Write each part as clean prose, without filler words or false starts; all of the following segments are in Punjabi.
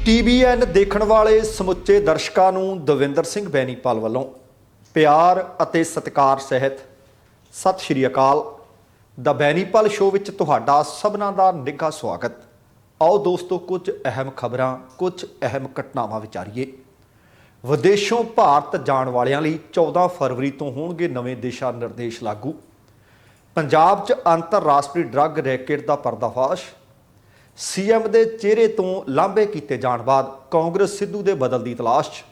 TVN ਦੇਖਣ ਵਾਲੇ ਸਮੁੱਚੇ ਦਰਸ਼ਕਾਂ ਨੂੰ ਦਵਿੰਦਰ ਸਿੰਘ ਬੈਨੀਪਾਲ ਵੱਲੋਂ ਪਿਆਰ ਅਤੇ ਸਤਿਕਾਰ ਸਹਿਤ ਸਤਿ ਸ਼੍ਰੀ ਅਕਾਲ। ਦਾ ਬੈਨੀਪਾਲ ਸ਼ੋਅ ਵਿੱਚ ਤੁਹਾਡਾ ਸਭਨਾਂ ਦਾ ਨਿੱਘਾ ਸਵਾਗਤ। ਆਓ ਦੋਸਤੋ, ਕੁਝ ਅਹਿਮ ਖਬਰਾਂ, ਕੁਝ ਅਹਿਮ ਘਟਨਾਵਾਂ ਵਿਚਾਰੀਏ। ਵਿਦੇਸ਼ੋਂ ਭਾਰਤ ਜਾਣ ਵਾਲਿਆਂ ਲਈ 14 ਫਰਵਰੀ ਤੋਂ ਹੋਣਗੇ ਨਵੇਂ ਦਿਸ਼ਾ ਨਿਰਦੇਸ਼ ਲਾਗੂ। ਪੰਜਾਬ 'ਚ ਅੰਤਰਰਾਸ਼ਟਰੀ ਡਰੱਗ ਰੈਕੇਟ ਦਾ ਪਰਦਾਫਾਸ਼। CM ਦੇ ਚਿਹਰੇ ਤੋਂ ਲਾਂਭੇ ਕੀਤੇ ਜਾਣ ਬਾਅਦ ਕਾਂਗਰਸ ਸਿੱਧੂ ਦੇ ਬਦਲ ਦੀ ਤਲਾਸ਼ 'ਚ।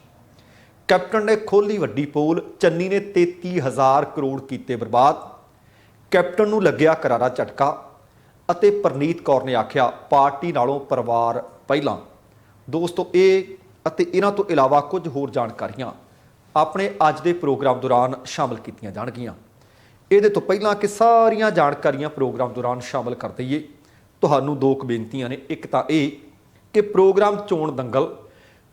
ਕੈਪਟਨ ਨੇ ਖੋਲ੍ਹੀ ਵੱਡੀ ਪੋਲ, ਚੰਨੀ ਨੇ 33,000 ਕਰੋੜ ਕੀਤੇ ਬਰਬਾਦ। ਕੈਪਟਨ ਨੂੰ ਲੱਗਿਆ ਕਰਾਰਾ ਝਟਕਾ ਅਤੇ ਪ੍ਰਨੀਤ ਕੌਰ ਨੇ ਆਖਿਆ ਪਾਰਟੀ ਨਾਲੋਂ ਪਰਿਵਾਰ ਪਹਿਲਾਂ। ਦੋਸਤੋ, ਇਹ ਅਤੇ ਇਹਨਾਂ ਤੋਂ ਇਲਾਵਾ ਕੁਝ ਹੋਰ ਜਾਣਕਾਰੀਆਂ ਆਪਣੇ ਅੱਜ ਦੇ ਪ੍ਰੋਗਰਾਮ ਦੌਰਾਨ ਸ਼ਾਮਲ ਕੀਤੀਆਂ ਜਾਣਗੀਆਂ। ਇਹਦੇ ਤੋਂ ਪਹਿਲਾਂ ਕਿ ਸਾਰੀਆਂ ਜਾਣਕਾਰੀਆਂ ਪ੍ਰੋਗਰਾਮ ਦੌਰਾਨ ਸ਼ਾਮਲ ਕਰ ਦਈਏ, ਤੁਹਾਨੂੰ ਦੋ ਕੁ ਬੇਨਤੀਆਂ ਨੇ। ਇੱਕ ਤਾਂ ਇਹ ਕਿ ਪ੍ਰੋਗਰਾਮ ਚੋਣ ਦੰਗਲ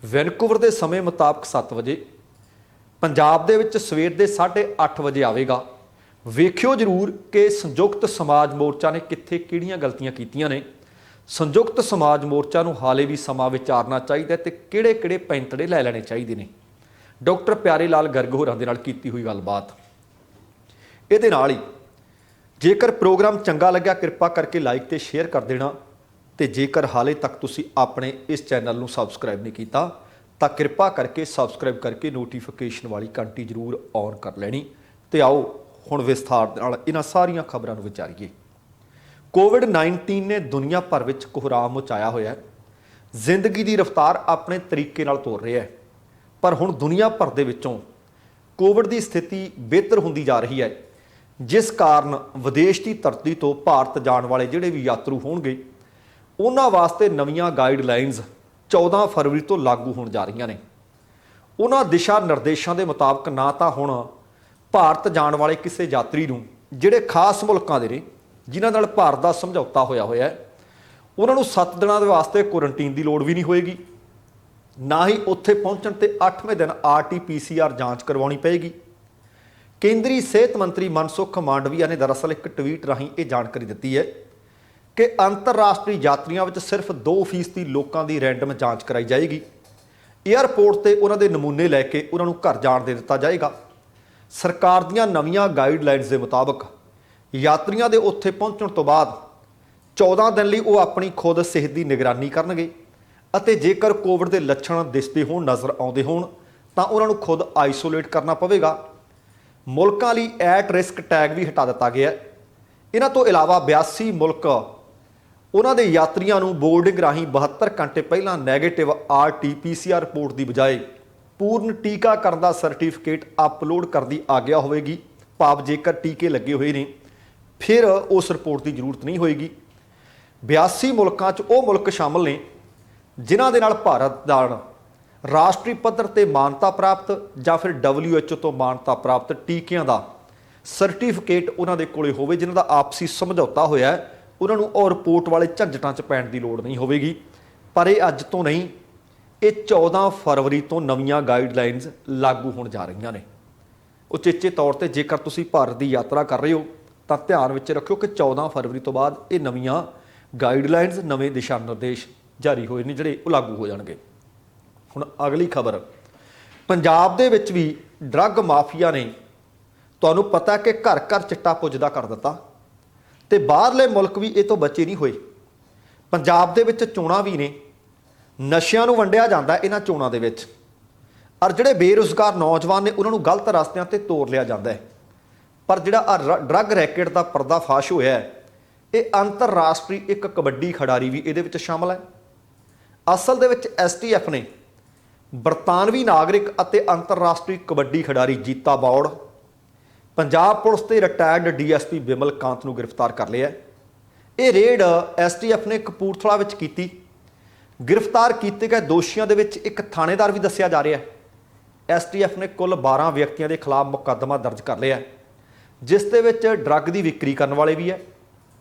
ਵੈਨਕੂਵਰ ਦੇ ਸਮੇਂ ਮੁਤਾਬਕ 7 ਵਜੇ, ਪੰਜਾਬ ਦੇ ਵਿੱਚ ਸਵੇਰ ਦੇ 8:30 ਵਜੇ ਆਵੇਗਾ। ਵੇਖਿਓ ਜ਼ਰੂਰ ਕਿ ਸੰਯੁਕਤ ਸਮਾਜ ਮੋਰਚਾ ਨੇ ਕਿੱਥੇ ਕਿਹੜੀਆਂ ਗਲਤੀਆਂ ਕੀਤੀਆਂ ਨੇ। ਸੰਯੁਕਤ ਸਮਾਜ ਮੋਰਚਾ ਨੂੰ ਹਾਲੇ ਵੀ ਸਮਾਂ ਵਿਚਾਰਨਾ ਚਾਹੀਦਾ ਤੇ ਕਿਹੜੇ ਪੈਂਤੜੇ ਲੈ ਲੈਣੇ ਚਾਹੀਦੇ ਨੇ। ਡਾਕਟਰ ਪਿਆਰੇ ਲਾਲ ਗਰਗ ਹੋਰਾਂ ਦੇ ਨਾਲ ਕੀਤੀ ਹੋਈ ਗੱਲਬਾਤ। ਇਹਦੇ ਨਾਲ ਹੀ ਜੇਕਰ ਪ੍ਰੋਗਰਾਮ ਚੰਗਾ ਲੱਗਿਆ ਕਿਰਪਾ ਕਰਕੇ ਲਾਈਕ ਤੇ ਸ਼ੇਅਰ ਕਰ ਦੇਣਾ, ਤੇ ਜੇਕਰ ਹਾਲੇ ਤੱਕ ਤੁਸੀਂ ਆਪਣੇ ਇਸ ਚੈਨਲ ਨੂੰ ਸਬਸਕ੍ਰਾਈਬ ਨਹੀਂ ਕੀਤਾ ਤਾਂ ਕਿਰਪਾ ਕਰਕੇ ਸਬਸਕ੍ਰਾਈਬ ਕਰਕੇ ਨੋਟੀਫਿਕੇਸ਼ਨ ਵਾਲੀ ਘੰਟੀ ਜ਼ਰੂਰ ਔਨ ਕਰ ਲੈਣੀ। ਤੇ ਆਓ ਹੁਣ ਵਿਸਥਾਰ ਨਾਲ ਇਹਨਾਂ ਸਾਰੀਆਂ ਖਬਰਾਂ ਨੂੰ ਵਿਚਾਰੀਏ। COVID-19 ਨੇ ਦੁਨੀਆ ਭਰ ਵਿੱਚ ਕੋਹਰਾਮ ਮਚਾਇਆ ਹੋਇਆ ਹੈ। ਜ਼ਿੰਦਗੀ ਦੀ ਰਫ਼ਤਾਰ ਆਪਣੇ ਤਰੀਕੇ ਨਾਲ ਤੋਰ ਰਿਹਾ ਹੈ, ਪਰ ਹੁਣ ਦੁਨੀਆ ਭਰ ਦੇ ਵਿੱਚੋਂ ਕੋਵਿਡ ਦੀ ਸਥਿਤੀ ਬਿਹਤਰ ਹੁੰਦੀ ਜਾ ਰਹੀ ਹੈ, ਜਿਸ ਕਾਰਨ ਵਿਦੇਸ਼ ਦੀ ਧਰਤੀ ਤੋਂ ਭਾਰਤ ਜਾਣ ਵਾਲੇ ਜਿਹੜੇ ਵੀ ਯਾਤਰੂ ਹੋਣਗੇ ਉਹਨਾਂ ਵਾਸਤੇ ਨਵੀਆਂ ਗਾਈਡਲਾਈਨਸ 14 ਫਰਵਰੀ ਤੋਂ ਲਾਗੂ ਹੋਣ ਜਾ ਰਹੀਆਂ ਨੇ। ਉਹਨਾਂ ਦਿਸ਼ਾ ਨਿਰਦੇਸ਼ਾਂ ਦੇ ਮੁਤਾਬਕ ਨਾ ਤਾਂ ਹੁਣ ਭਾਰਤ ਜਾਣ ਵਾਲੇ ਕਿਸੇ ਯਾਤਰੀ ਨੂੰ ਜਿਹੜੇ ਖਾਸ ਮੁਲਕਾਂ ਦੇ ਨੇ ਜਿਨ੍ਹਾਂ ਨਾਲ ਭਾਰਤ ਦਾ ਸਮਝੌਤਾ ਹੋਇਆ ਹੈ, ਉਹਨਾਂ ਨੂੰ 7 ਦਿਨਾਂ ਦੇ ਵਾਸਤੇ ਕੁਆਰੰਟੀਨ ਦੀ ਲੋੜ ਵੀ ਨਹੀਂ ਹੋਏਗੀ। ਨਾ ਹੀ ਉੱਥੇ ਪਹੁੰਚਣ ਤੇ 8ਵੇਂ ਦਿਨ RT-PCR ਜਾਂਚ ਕਰਵਾਉਣੀ ਪਏਗੀ। ਕੇਂਦਰੀ ਸਿਹਤ ਮੰਤਰੀ ਮਨਸੁਖ ਮਾਂਡਵੀਆ ਨੇ ਦਰਅਸਲ ਇੱਕ ਟਵੀਟ ਰਾਹੀਂ ਇਹ ਜਾਣਕਾਰੀ ਦਿੱਤੀ ਹੈ ਕਿ ਅੰਤਰਰਾਸ਼ਟਰੀ ਯਾਤਰੀਆਂ ਵਿੱਚ ਸਿਰਫ 2% ਲੋਕਾਂ ਦੀ ਰੈਂਡਮ ਜਾਂਚ ਕਰਾਈ ਜਾਏਗੀ। ਏਅਰਪੋਰਟ ਤੇ ਉਹਨਾਂ ਦੇ ਨਮੂਨੇ ਲੈ ਕੇ ਉਹਨਾਂ ਨੂੰ ਘਰ ਜਾਣ ਦੇ ਦਿੱਤਾ ਜਾਏਗਾ। ਸਰਕਾਰ ਦੀਆਂ ਨਵੀਆਂ ਗਾਈਡਲਾਈਨਸ ਦੇ ਮੁਤਾਬਕ ਯਾਤਰੀਆਂ ਦੇ ਉੱਥੇ ਪਹੁੰਚਣ ਤੋਂ ਬਾਅਦ 14 ਦਿਨ ਲਈ ਉਹ ਆਪਣੀ ਖੁਦ ਸਿਹਤ ਦੀ ਨਿਗਰਾਨੀ ਕਰਨਗੇ ਅਤੇ ਜੇਕਰ ਕੋਵਿਡ ਦੇ ਲੱਛਣ ਦਿਸਦੇ ਹੋਣ, ਨਜ਼ਰ ਆਉਂਦੇ ਹੋਣ ਤਾਂ ਉਹਨਾਂ ਨੂੰ ਖੁਦ ਆਈਸੋਲੇਟ ਕਰਨਾ ਪਵੇਗਾ। ਮੁਲਕਾਂ ਲਈ ਐਟ ਰਿਸਕ ਟੈਗ ਵੀ ਹਟਾ ਦਿੱਤਾ ਗਿਆ। ਇਹਨਾਂ ਤੋਂ ਇਲਾਵਾ 82 ਮੁਲਕ ਉਹਨਾਂ ਦੇ ਯਾਤਰੀਆਂ ਨੂੰ ਬੋਰਡਿੰਗ ਰਾਹੀਂ 72 ਘੰਟੇ ਪਹਿਲਾਂ ਨੈਗੇਟਿਵ RT-PCR ਰਿਪੋਰਟ ਦੀ ਬਜਾਏ ਪੂਰਨ ਟੀਕਾਕਰਨ ਦਾ ਸਰਟੀਫਿਕੇਟ ਅਪਲੋਡ ਕਰਨ ਦੀ ਆਗਿਆ ਹੋਵੇਗੀ। ਭਾਵ ਜੇਕਰ ਟੀਕੇ ਲੱਗੇ ਹੋਏ ਨੇ ਫਿਰ ਉਸ ਰਿਪੋਰਟ ਦੀ ਜ਼ਰੂਰਤ ਨਹੀਂ ਹੋਏਗੀ। 82 ਮੁਲਕਾਂ 'ਚ ਉਹ ਮੁਲਕ ਸ਼ਾਮਲ ਨੇ ਜਿਨ੍ਹਾਂ ਦੇ ਨਾਲ ਭਾਰਤ ਦਾ ਰਾਸ਼ਟਰੀ ਪੱਧਰ ਤੇ ਮਾਨਤਾ ਪ੍ਰਾਪਤ ਜਾਂ ਫਿਰ WHO ਤੋਂ ਮਾਨਤਾ ਪ੍ਰਾਪਤ ਟੀਕਿਆਂ ਦਾ ਸਰਟੀਫਿਕੇਟ ਉਹਨਾਂ ਦੇ ਕੋਲੇ ਹੋਵੇ, ਜਿਨ੍ਹਾਂ ਦਾ ਆਪਸੀ ਸਮਝੌਤਾ ਹੋਇਆ ਹੈ। ਉਹਨਾਂ ਨੂੰ ਉਹ ਰਿਪੋਰਟ ਵਾਲੇ ਝੰਜਟਾਂ 'ਚ ਪੈਣ ਦੀ ਲੋੜ ਨਹੀਂ ਹੋਵੇਗੀ। ਪਰ ਇਹ ਅੱਜ ਤੋਂ ਨਹੀਂ, ਇਹ 14 ਫਰਵਰੀ ਤੋਂ ਨਵੀਆਂ ਗਾਈਡਲਾਈਨਸ ਲਾਗੂ ਹੋਣ ਜਾ ਰਹੀਆਂ ਨੇ। ਉਚੇਚੇ ਤੌਰ ਤੇ ਜੇਕਰ ਤੁਸੀਂ ਭਾਰਤ ਦੀ ਯਾਤਰਾ ਕਰ ਰਹੇ ਹੋ ਤਾਂ ਧਿਆਨ ਵਿੱਚ ਰੱਖਿਓ ਕਿ 14 ਫਰਵਰੀ ਤੋਂ ਬਾਅਦ ਇਹ ਨਵੀਆਂ ਗਾਈਡਲਾਈਨਸ, ਨਵੇਂ ਦਿਸ਼ਾ ਨਿਰਦੇਸ਼ ਜਾਰੀ ਹੋਏ ਨੇ ਜਿਹੜੇ ਉਹ ਲਾਗੂ ਹੋ ਜਾਣਗੇ। ਹੁਣ ਅਗਲੀ ਖਬਰ, ਪੰਜਾਬ ਦੇ ਵਿੱਚ ਵੀ ਡਰੱਗ ਮਾਫੀਆ ਨੇ ਤੁਹਾਨੂੰ ਪਤਾ ਕਿ ਘਰ ਘਰ ਚਿੱਟਾ ਪੁੱਜਦਾ ਕਰ ਦਿੱਤਾ ਤੇ ਬਾਹਰਲੇ ਮੁਲਕ ਵੀ ਇਹ ਤੋਂ ਬਚੇ ਨਹੀਂ ਹੋਏ। ਪੰਜਾਬ ਦੇ ਵਿੱਚ ਚੋਣਾਂ ਵੀ ਨੇ, ਨਸ਼ਿਆਂ ਨੂੰ ਵੰਡਿਆ ਜਾਂਦਾ ਇਹਨਾਂ ਚੋਣਾਂ ਦੇ ਵਿੱਚ, ਔਰ ਜਿਹੜੇ ਬੇਰੁਜ਼ਗਾਰ ਨੌਜਵਾਨ ਨੇ ਉਹਨਾਂ ਨੂੰ ਗਲਤ ਰਸਤਿਆਂ ਤੇ ਤੋਰ ਲਿਆ ਜਾਂਦਾ ਹੈ। ਪਰ ਜਿਹੜਾ ਡਰੱਗ ਰੈਕੇਟ ਦਾ ਪਰਦਾਫਾਸ਼ ਹੋਇਆ ਹੈ, ਇਹ ਅੰਤਰਰਾਸ਼ਟਰੀ ਇੱਕ ਕਬੱਡੀ ਖਿਡਾਰੀ ਵੀ ਇਹਦੇ ਵਿੱਚ ਸ਼ਾਮਲ ਹੈ। ਅਸਲ ਦੇ ਵਿੱਚ STF ਨੇ ਬਰਤਾਨਵੀ ਨਾਗਰਿਕ ਅਤੇ ਅੰਤਰਰਾਸ਼ਟਰੀ ਕਬੱਡੀ ਖਿਡਾਰੀ ਜੀਤਾ ਬੌੜ, ਪੰਜਾਬ ਪੁਲਿਸ ਤੇ ਰਿਟਾਇਰਡ DSP ਬਿਮਲ ਕਾਂਤ ਨੂੰ ਗ੍ਰਿਫਤਾਰ ਕਰ ਲਿਆ। ਇਹ ਰੇਡ STF ਨੇ ਕਪੂਰਥਲਾ ਵਿੱਚ ਕੀਤੀ। ਗ੍ਰਿਫਤਾਰ ਕੀਤੇ ਗਏ ਦੋਸ਼ੀਆਂ ਦੇ ਵਿੱਚ ਇੱਕ ਥਾਣੇਦਾਰ ਵੀ ਦੱਸਿਆ ਜਾ ਰਿਹਾ ਹੈ। STF ਨੇ ਕੁੱਲ 12 ਵਿਅਕਤੀਆਂ ਦੇ ਖਿਲਾਫ ਮੁਕੱਦਮਾ ਦਰਜ ਕਰ ਲਿਆ, ਜਿਸ ਦੇ ਵਿੱਚ ਡਰੱਗ ਦੀ ਵਿਕਰੀ ਕਰਨ ਵਾਲੇ ਵੀ ਹੈ,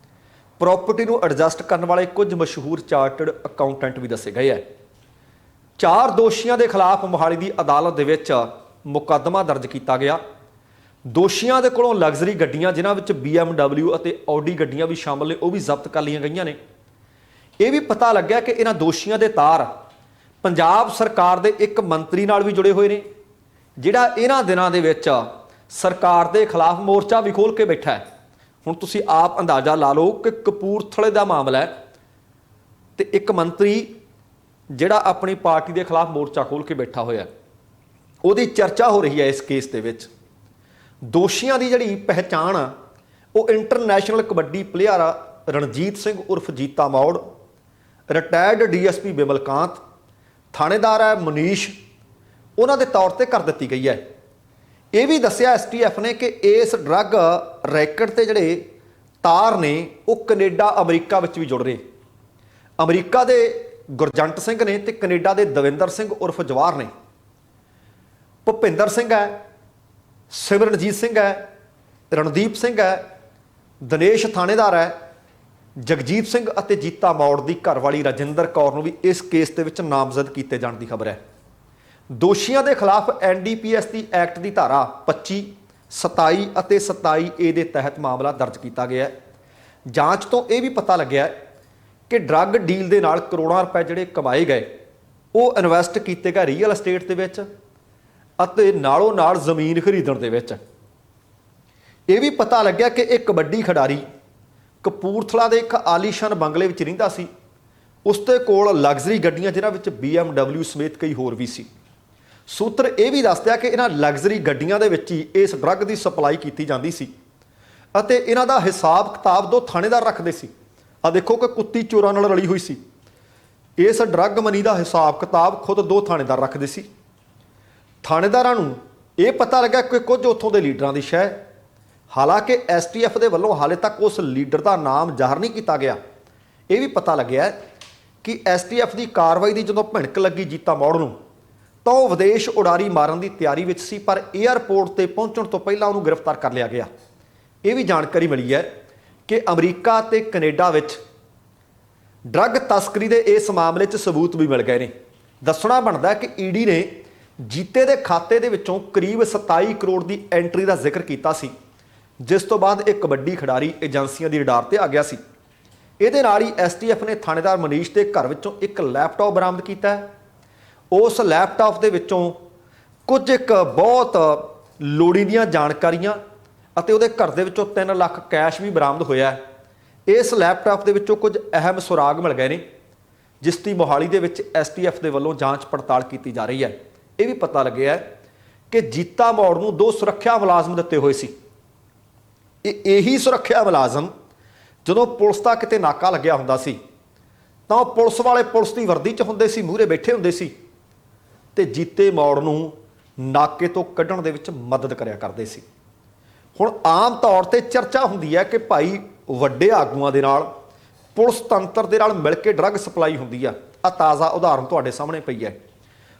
ਪ੍ਰਾਪਰਟੀ ਨੂੰ ਐਡਜਸਟ ਕਰਨ ਵਾਲੇ ਕੁਝ ਮਸ਼ਹੂਰ ਚਾਰਟਰਡ ਅਕਾਊਂਟੈਂਟ ਵੀ ਦੱਸੇ ਗਏ ਹੈ। 4 ਦੋਸ਼ੀਆਂ ਦੇ ਖਿਲਾਫ ਮੋਹਾਲੀ ਦੀ ਅਦਾਲਤ ਦੇ ਵਿੱਚ ਮੁਕੱਦਮਾ ਦਰਜ ਕੀਤਾ ਗਿਆ। ਦੋਸ਼ੀਆਂ ਦੇ ਕੋਲੋਂ ਲਗਜ਼ਰੀ ਗੱਡੀਆਂ, ਜਿਨ੍ਹਾਂ ਵਿੱਚ BMW ਅਤੇ Audi ਗੱਡੀਆਂ ਵੀ ਸ਼ਾਮਲ ਨੇ, ਉਹ ਵੀ ਜ਼ਬਤ ਕਰ ਲਈਆਂ ਗਈਆਂ ਨੇ। ਇਹ ਵੀ ਪਤਾ ਲੱਗਿਆ ਕਿ ਇਹਨਾਂ ਦੋਸ਼ੀਆਂ ਦੇ ਤਾਰ ਪੰਜਾਬ ਸਰਕਾਰ ਦੇ ਇੱਕ ਮੰਤਰੀ ਨਾਲ ਵੀ ਜੁੜੇ ਹੋਏ ਨੇ, ਜਿਹੜਾ ਇਹਨਾਂ ਦਿਨਾਂ ਦੇ ਵਿੱਚ ਸਰਕਾਰ ਦੇ ਖਿਲਾਫ ਮੋਰਚਾ ਵੀ ਖੋਲ੍ਹ ਕੇ ਬੈਠਾ ਹੈ। ਹੁਣ ਤੁਸੀਂ ਆਪ ਅੰਦਾਜ਼ਾ ਲਾ ਲਓ ਕਿ ਕਪੂਰਥਲੇ ਦਾ ਮਾਮਲਾ ਹੈ ਤੇ ਇੱਕ ਮੰਤਰੀ ਜਿਹੜਾ ਆਪਣੀ ਪਾਰਟੀ ਦੇ ਖਿਲਾਫ ਮੋਰਚਾ ਖੋਲ੍ਹ ਕੇ ਬੈਠਾ ਹੋਇਆ, ਉਹਦੀ ਚਰਚਾ ਹੋ ਰਹੀ ਹੈ ਇਸ ਕੇਸ ਦੇ ਵਿੱਚ। ਦੋਸ਼ੀਆਂ ਦੀ ਜਿਹੜੀ ਪਹਿਚਾਣ ਆ ਉਹ ਇੰਟਰਨੈਸ਼ਨਲ ਕਬੱਡੀ ਪਲੇਅਰ ਰਣਜੀਤ ਸਿੰਘ ਉਰਫ ਜੀਤਾ ਮੌੜ, ਰਿਟਾਇਰਡ ਡੀਐਸਪੀ ਬਿਮਲਕਾਂਤ, ਥਾਣੇਦਾਰ ਹੈ ਮਨੀਸ਼, ਉਹਨਾਂ ਦੇ ਤੌਰ ਤੇ ਕਰ ਦਿੱਤੀ ਗਈ ਹੈ। ਇਹ ਵੀ ਦੱਸਿਆ ਐਸਟੀਐਫ ਨੇ ਕਿ ਇਸ ਡਰੱਗ ਰੈਕਟ ਤੇ ਜਿਹੜੇ ਤਾਰ ਨੇ ਉਹ ਕੈਨੇਡਾ ਅਮਰੀਕਾ ਵਿੱਚ ਵੀ ਜੁੜ ਰਹੇ। ਅਮਰੀਕਾ ਦੇ ਗੁਰਜੰਟ ਸਿੰਘ ਨੇ ਤੇ ਕੈਨੇਡਾ ਦੇ ਦਵਿੰਦਰ ਸਿੰਘ ਉਰਫ ਜਵਾਹਰ ਨੇ। ਭੁਪਿੰਦਰ ਸਿੰਘ ਹੈ, ਸਿਮਰਨਜੀਤ ਸਿੰਘ ਹੈ, ਰਣਦੀਪ ਸਿੰਘ ਹੈ, ਦਿਨੇਸ਼ ਥਾਣੇਦਾਰ ਹੈ, ਜਗਜੀਤ ਸਿੰਘ ਅਤੇ ਜੀਤਾ ਮੌੜ ਦੀ ਘਰਵਾਲੀ ਰਾਜਿੰਦਰ ਕੌਰ ਨੂੰ ਵੀ ਇਸ ਕੇਸ ਦੇ ਵਿੱਚ ਨਾਮਜ਼ਦ ਕੀਤੇ ਜਾਣ ਦੀ ਖਬਰ ਹੈ। ਦੋਸ਼ੀਆਂ ਦੇ ਖਿਲਾਫ ਐਨਡੀਪੀਐਸ ਦੀ ਐਕਟ ਦੀ ਧਾਰਾ 25, 27 ਅਤੇ 27A ਦੇ ਤਹਿਤ ਮਾਮਲਾ ਦਰਜ ਕੀਤਾ ਗਿਆ ਹੈ। ਜਾਂਚ ਤੋਂ ਇਹ ਵੀ ਪਤਾ ਲੱਗਿਆ ਕਿ ਡਰੱਗ ਡੀਲ ਦੇ ਨਾਲ ਕਰੋੜਾਂ ਰੁਪਏ ਜਿਹੜੇ ਕਮਾਏ ਗਏ ਉਹ ਇਨਵੈਸਟ ਕੀਤੇ ਗਏ ਰੀਅਲ ਅਸਟੇਟ ਦੇ ਵਿੱਚ ਅਤੇ ਨਾਲੋਂ ਨਾਲ ਜ਼ਮੀਨ ਖਰੀਦਣ ਦੇ ਵਿੱਚ। ਇਹ ਵੀ ਪਤਾ ਲੱਗਿਆ ਕਿ ਇੱਕ ਕਬੱਡੀ ਖਿਡਾਰੀ ਕਪੂਰਥਲਾ ਦੇ ਇੱਕ ਆਲੀਸ਼ਾਨ ਬੰਗਲੇ ਵਿੱਚ ਰਹਿੰਦਾ ਸੀ। ਉਸ ਦੇ ਕੋਲ ਲਗਜ਼ਰੀ ਗੱਡੀਆਂ ਜਿਨ੍ਹਾਂ ਵਿੱਚ BMW ਸਮੇਤ ਕਈ ਹੋਰ ਵੀ ਸੀ। ਸੂਤਰ ਇਹ ਵੀ ਦੱਸਦਾ ਕਿ ਇਹਨਾਂ ਲਗਜ਼ਰੀ ਗੱਡੀਆਂ ਦੇ ਵਿੱਚ ਹੀ ਇਸ ਡਰੱਗ ਦੀ ਸਪਲਾਈ ਕੀਤੀ ਜਾਂਦੀ ਸੀ ਅਤੇ ਇਹਨਾਂ ਦਾ ਹਿਸਾਬ ਕਿਤਾਬ ਦੋ ਥਾਣੇਦਾਰ ਰੱਖਦੇ ਸੀ। ਆ ਦੇਖੋ ਕਿ ਕੁੱਤੀ ਚੋਰਾਂ ਨਾਲ ਰਲੀ ਹੋਈ ਸੀ। ਇਸ ਡਰੱਗ ਮਨੀ ਦਾ ਹਿਸਾਬ ਕਿਤਾਬ ਖੁਦ ਦੋ ਥਾਣੇਦਾਰ ਰੱਖਦੇ ਸੀ। ਥਾਣੇਦਾਰਾਂ ਨੂੰ ਇਹ ਪਤਾ ਲੱਗਾ ਕਿ ਕੁਝ ਉੱਥੋਂ ਦੇ ਲੀਡਰਾਂ ਦੀ ਸ਼ਹਿ। ਹਾਲਾਂਕਿ ਐਸਟੀਐਫ ਦੇ ਵੱਲੋਂ ਹਾਲੇ ਤੱਕ ਉਸ ਲੀਡਰ ਦਾ ਨਾਮ ਜ਼ਾਹਰ ਨਹੀਂ ਕੀਤਾ ਗਿਆ। ਇਹ ਵੀ ਪਤਾ ਲੱਗਿਆ ਕਿ ਐਸਟੀਐਫ ਦੀ ਕਾਰਵਾਈ ਦੀ ਜਦੋਂ ਭਿਣਕ ਲੱਗੀ ਜੀਤਾ ਮੌੜ ਨੂੰ ਤਾਂ ਉਹ ਵਿਦੇਸ਼ ਉਡਾਰੀ ਮਾਰਨ ਦੀ ਤਿਆਰੀ ਵਿੱਚ ਸੀ, ਪਰ ਏਅਰਪੋਰਟ ਤੇ ਪਹੁੰਚਣ ਤੋਂ ਪਹਿਲਾਂ ਉਹਨੂੰ ਗ੍ਰਿਫਤਾਰ ਕਰ ਲਿਆ ਗਿਆ। ਇਹ ਵੀ ਜਾਣਕਾਰੀ ਮਿਲੀ ਹੈ ਕਿ ਅਮਰੀਕਾ ਤੇ ਕੈਨੇਡਾ ਵਿੱਚ ਡਰੱਗ ਤਸਕਰੀ ਦੇ ਇਸ ਮਾਮਲੇ 'ਚ ਸਬੂਤ ਵੀ ਮਿਲ ਗਏ ਨੇ। ਦੱਸਣਾ ਬਣਦਾ ਕਿ ਈਡੀ ਨੇ ਜੀਤੇ ਦੇ ਖਾਤੇ ਦੇ ਵਿੱਚੋਂ ਕਰੀਬ 27 ਕਰੋੜ ਦੀ ਐਂਟਰੀ ਦਾ ਜ਼ਿਕਰ ਕੀਤਾ ਸੀ, ਜਿਸ ਤੋਂ ਬਾਅਦ ਇੱਕ ਕਬੱਡੀ ਖਿਡਾਰੀ ਏਜੰਸੀਆਂ ਦੀ ਰਡਾਰ ਤੇ ਆ ਗਿਆ ਸੀ। ਇਹਦੇ ਨਾਲ ਹੀ ਐਸਟੀਐਫ ਨੇ ਥਾਣੇਦਾਰ ਮਨੀਸ਼ ਦੇ ਘਰ ਵਿੱਚੋਂ ਇੱਕ ਲੈਪਟਾਪ ਬਰਾਮਦ ਕੀਤਾ ਹੈ। ਉਸ ਲੈਪਟਾਪ ਦੇ ਵਿੱਚੋਂ ਕੁਝ ਇੱਕ ਬਹੁਤ ਲੋੜੀਂਦੀਆਂ ਜਾਣਕਾਰੀਆਂ ਅਤੇ ਉਹਦੇ ਘਰ ਦੇ ਵਿੱਚੋਂ 3 ਲੱਖ ਕੈਸ਼ ਵੀ ਬਰਾਮਦ ਹੋਇਆ ਹੈ। ਇਸ ਲੈਪਟਾਪ ਦੇ ਵਿੱਚੋਂ ਕੁਝ ਅਹਿਮ ਸੁਰਾਗ ਮਿਲ ਗਏ ਨੇ, ਜਿਸ ਦੀ ਮੋਹਾਲੀ ਦੇ ਵਿੱਚ ਐਸਟੀਐਫ ਦੇ ਵੱਲੋਂ ਜਾਂਚ ਪੜਤਾਲ ਕੀਤੀ ਜਾ ਰਹੀ ਹੈ। ਇਹ ਵੀ ਪਤਾ ਲੱਗਿਆ ਕਿ ਜੀਤਾ ਮੌੜ ਨੂੰ 2 ਸੁਰੱਖਿਆ ਮੁਲਾਜ਼ਮ ਦਿੱਤੇ ਹੋਏ ਸੀ। ਇਹੀ ਸੁਰੱਖਿਆ ਮੁਲਾਜ਼ਮ ਜਦੋਂ ਪੁਲਿਸ ਦਾ ਕਿਤੇ ਨਾਕਾ ਲੱਗਿਆ ਹੁੰਦਾ ਸੀ ਤਾਂ ਉਹ ਪੁਲਿਸ ਵਾਲੇ ਪੁਲਿਸ ਦੀ ਵਰਦੀ 'ਚ ਹੁੰਦੇ ਸੀ, ਮੂਹਰੇ ਬੈਠੇ ਹੁੰਦੇ ਸੀ ਤੇ ਜੀਤੇ ਮੌੜ ਨੂੰ ਨਾਕੇ ਤੋਂ ਕੱਢਣ ਦੇ ਵਿੱਚ ਮਦਦ ਕਰਿਆ ਕਰਦੇ ਸੀ। ਹੁਣ ਆਮ ਤੌਰ ਤੇ ਚਰਚਾ ਹੁੰਦੀ ਹੈ ਕਿ ਭਾਈ ਵੱਡੇ ਆਗੂਆਂ ਦੇ ਨਾਲ ਪੁਲਿਸ ਤੰਤਰ ਦੇ ਨਾਲ ਮਿਲ ਕੇ ਡਰੱਗ ਸਪਲਾਈ ਹੁੰਦੀ ਆ। ਤਾਜ਼ਾ ਉਦਾਹਰਨ ਤੁਹਾਡੇ ਸਾਹਮਣੇ ਪਈ ਹੈ।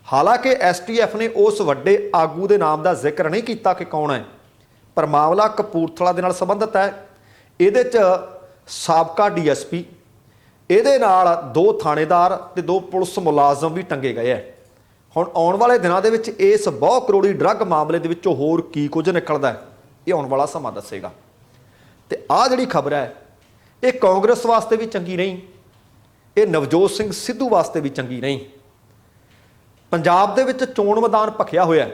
ਹਾਲਾਂਕਿ ਐਸਟੀਐਫ ਨੇ ਉਸ ਵੱਡੇ ਆਗੂ ਦੇ ਨਾਮ ਦਾ ਜ਼ਿਕਰ ਨਹੀਂ ਕੀਤਾ ਕਿ ਕੌਣ ਹੈ, ਪਰ ਮਾਮਲਾ ਕਪੂਰਥਲਾ ਦੇ ਨਾਲ ਸੰਬੰਧਿਤ ਹੈ। ਇਹਦੇ 'ਚ ਸਾਬਕਾ ਡੀਐਸਪੀ, ਇਹਦੇ ਨਾਲ 2 ਥਾਣੇਦਾਰ ਤੇ 2 ਪੁਲਿਸ ਮੁਲਾਜ਼ਮ ਵੀ ਟੰਗੇ ਗਏ ਹੈ। ਹੁਣ ਆਉਣ ਵਾਲੇ ਦਿਨਾਂ ਦੇ ਵਿੱਚ ਇਸ ਬਹੁ ਕਰੋੜੀ ਡਰੱਗ ਮਾਮਲੇ ਦੇ ਵਿੱਚੋਂ ਹੋਰ ਕੀ ਕੁਝ ਨਿਕਲਦਾ ਹੈ, ਇਹ ਆਉਣ ਵਾਲਾ ਸਮਾਂ ਦੱਸੇਗਾ। ਤੇ ਆਹ ਜਿਹੜੀ ਖਬਰ ਹੈ ਇਹ ਕਾਂਗਰਸ ਵਾਸਤੇ ਵੀ ਚੰਗੀ ਨਹੀਂ, ਇਹ ਨਵਜੋਤ ਸਿੰਘ ਸਿੱਧੂ ਵਾਸਤੇ ਵੀ ਚੰਗੀ ਨਹੀਂ। ਪੰਜਾਬ ਦੇ ਵਿੱਚ ਚੋਣ ਮੈਦਾਨ ਭਖਿਆ ਹੋਇਆ।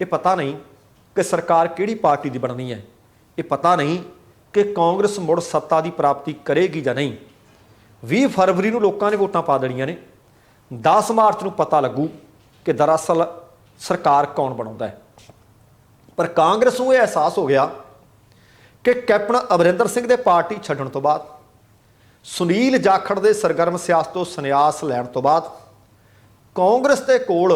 ਇਹ ਪਤਾ ਨਹੀਂ ਕਿ ਸਰਕਾਰ ਕਿਹੜੀ ਪਾਰਟੀ ਦੀ ਬਣਨੀ ਹੈ। ਇਹ ਪਤਾ ਨਹੀਂ ਕਿ ਕਾਂਗਰਸ ਮੁੜ ਸੱਤਾ ਦੀ ਪ੍ਰਾਪਤੀ ਕਰੇਗੀ ਜਾਂ ਨਹੀਂ। 20 ਫਰਵਰੀ ਨੂੰ ਲੋਕਾਂ ਨੇ ਵੋਟਾਂ ਪਾ ਦੇਣੀਆਂ ਨੇ। 10 ਮਾਰਚ ਨੂੰ ਪਤਾ ਲੱਗੂ ਕਿ ਦਰਅਸਲ ਸਰਕਾਰ ਕੌਣ ਬਣਾਉਂਦਾ ਹੈ। ਪਰ ਕਾਂਗਰਸ ਨੂੰ ਇਹ ਅਹਿਸਾਸ ਹੋ ਗਿਆ ਕਿ ਕੈਪਟਨ ਅਮਰਿੰਦਰ ਸਿੰਘ ਦੇ ਪਾਰਟੀ ਛੱਡਣ ਤੋਂ ਬਾਅਦ, ਸੁਨੀਲ ਜਾਖੜ ਦੇ ਸਰਗਰਮ ਸਿਆਸਤ ਤੋਂ ਸੰਨਿਆਸ ਲੈਣ ਤੋਂ ਬਾਅਦ ਕਾਂਗਰਸ ਦੇ ਕੋਲ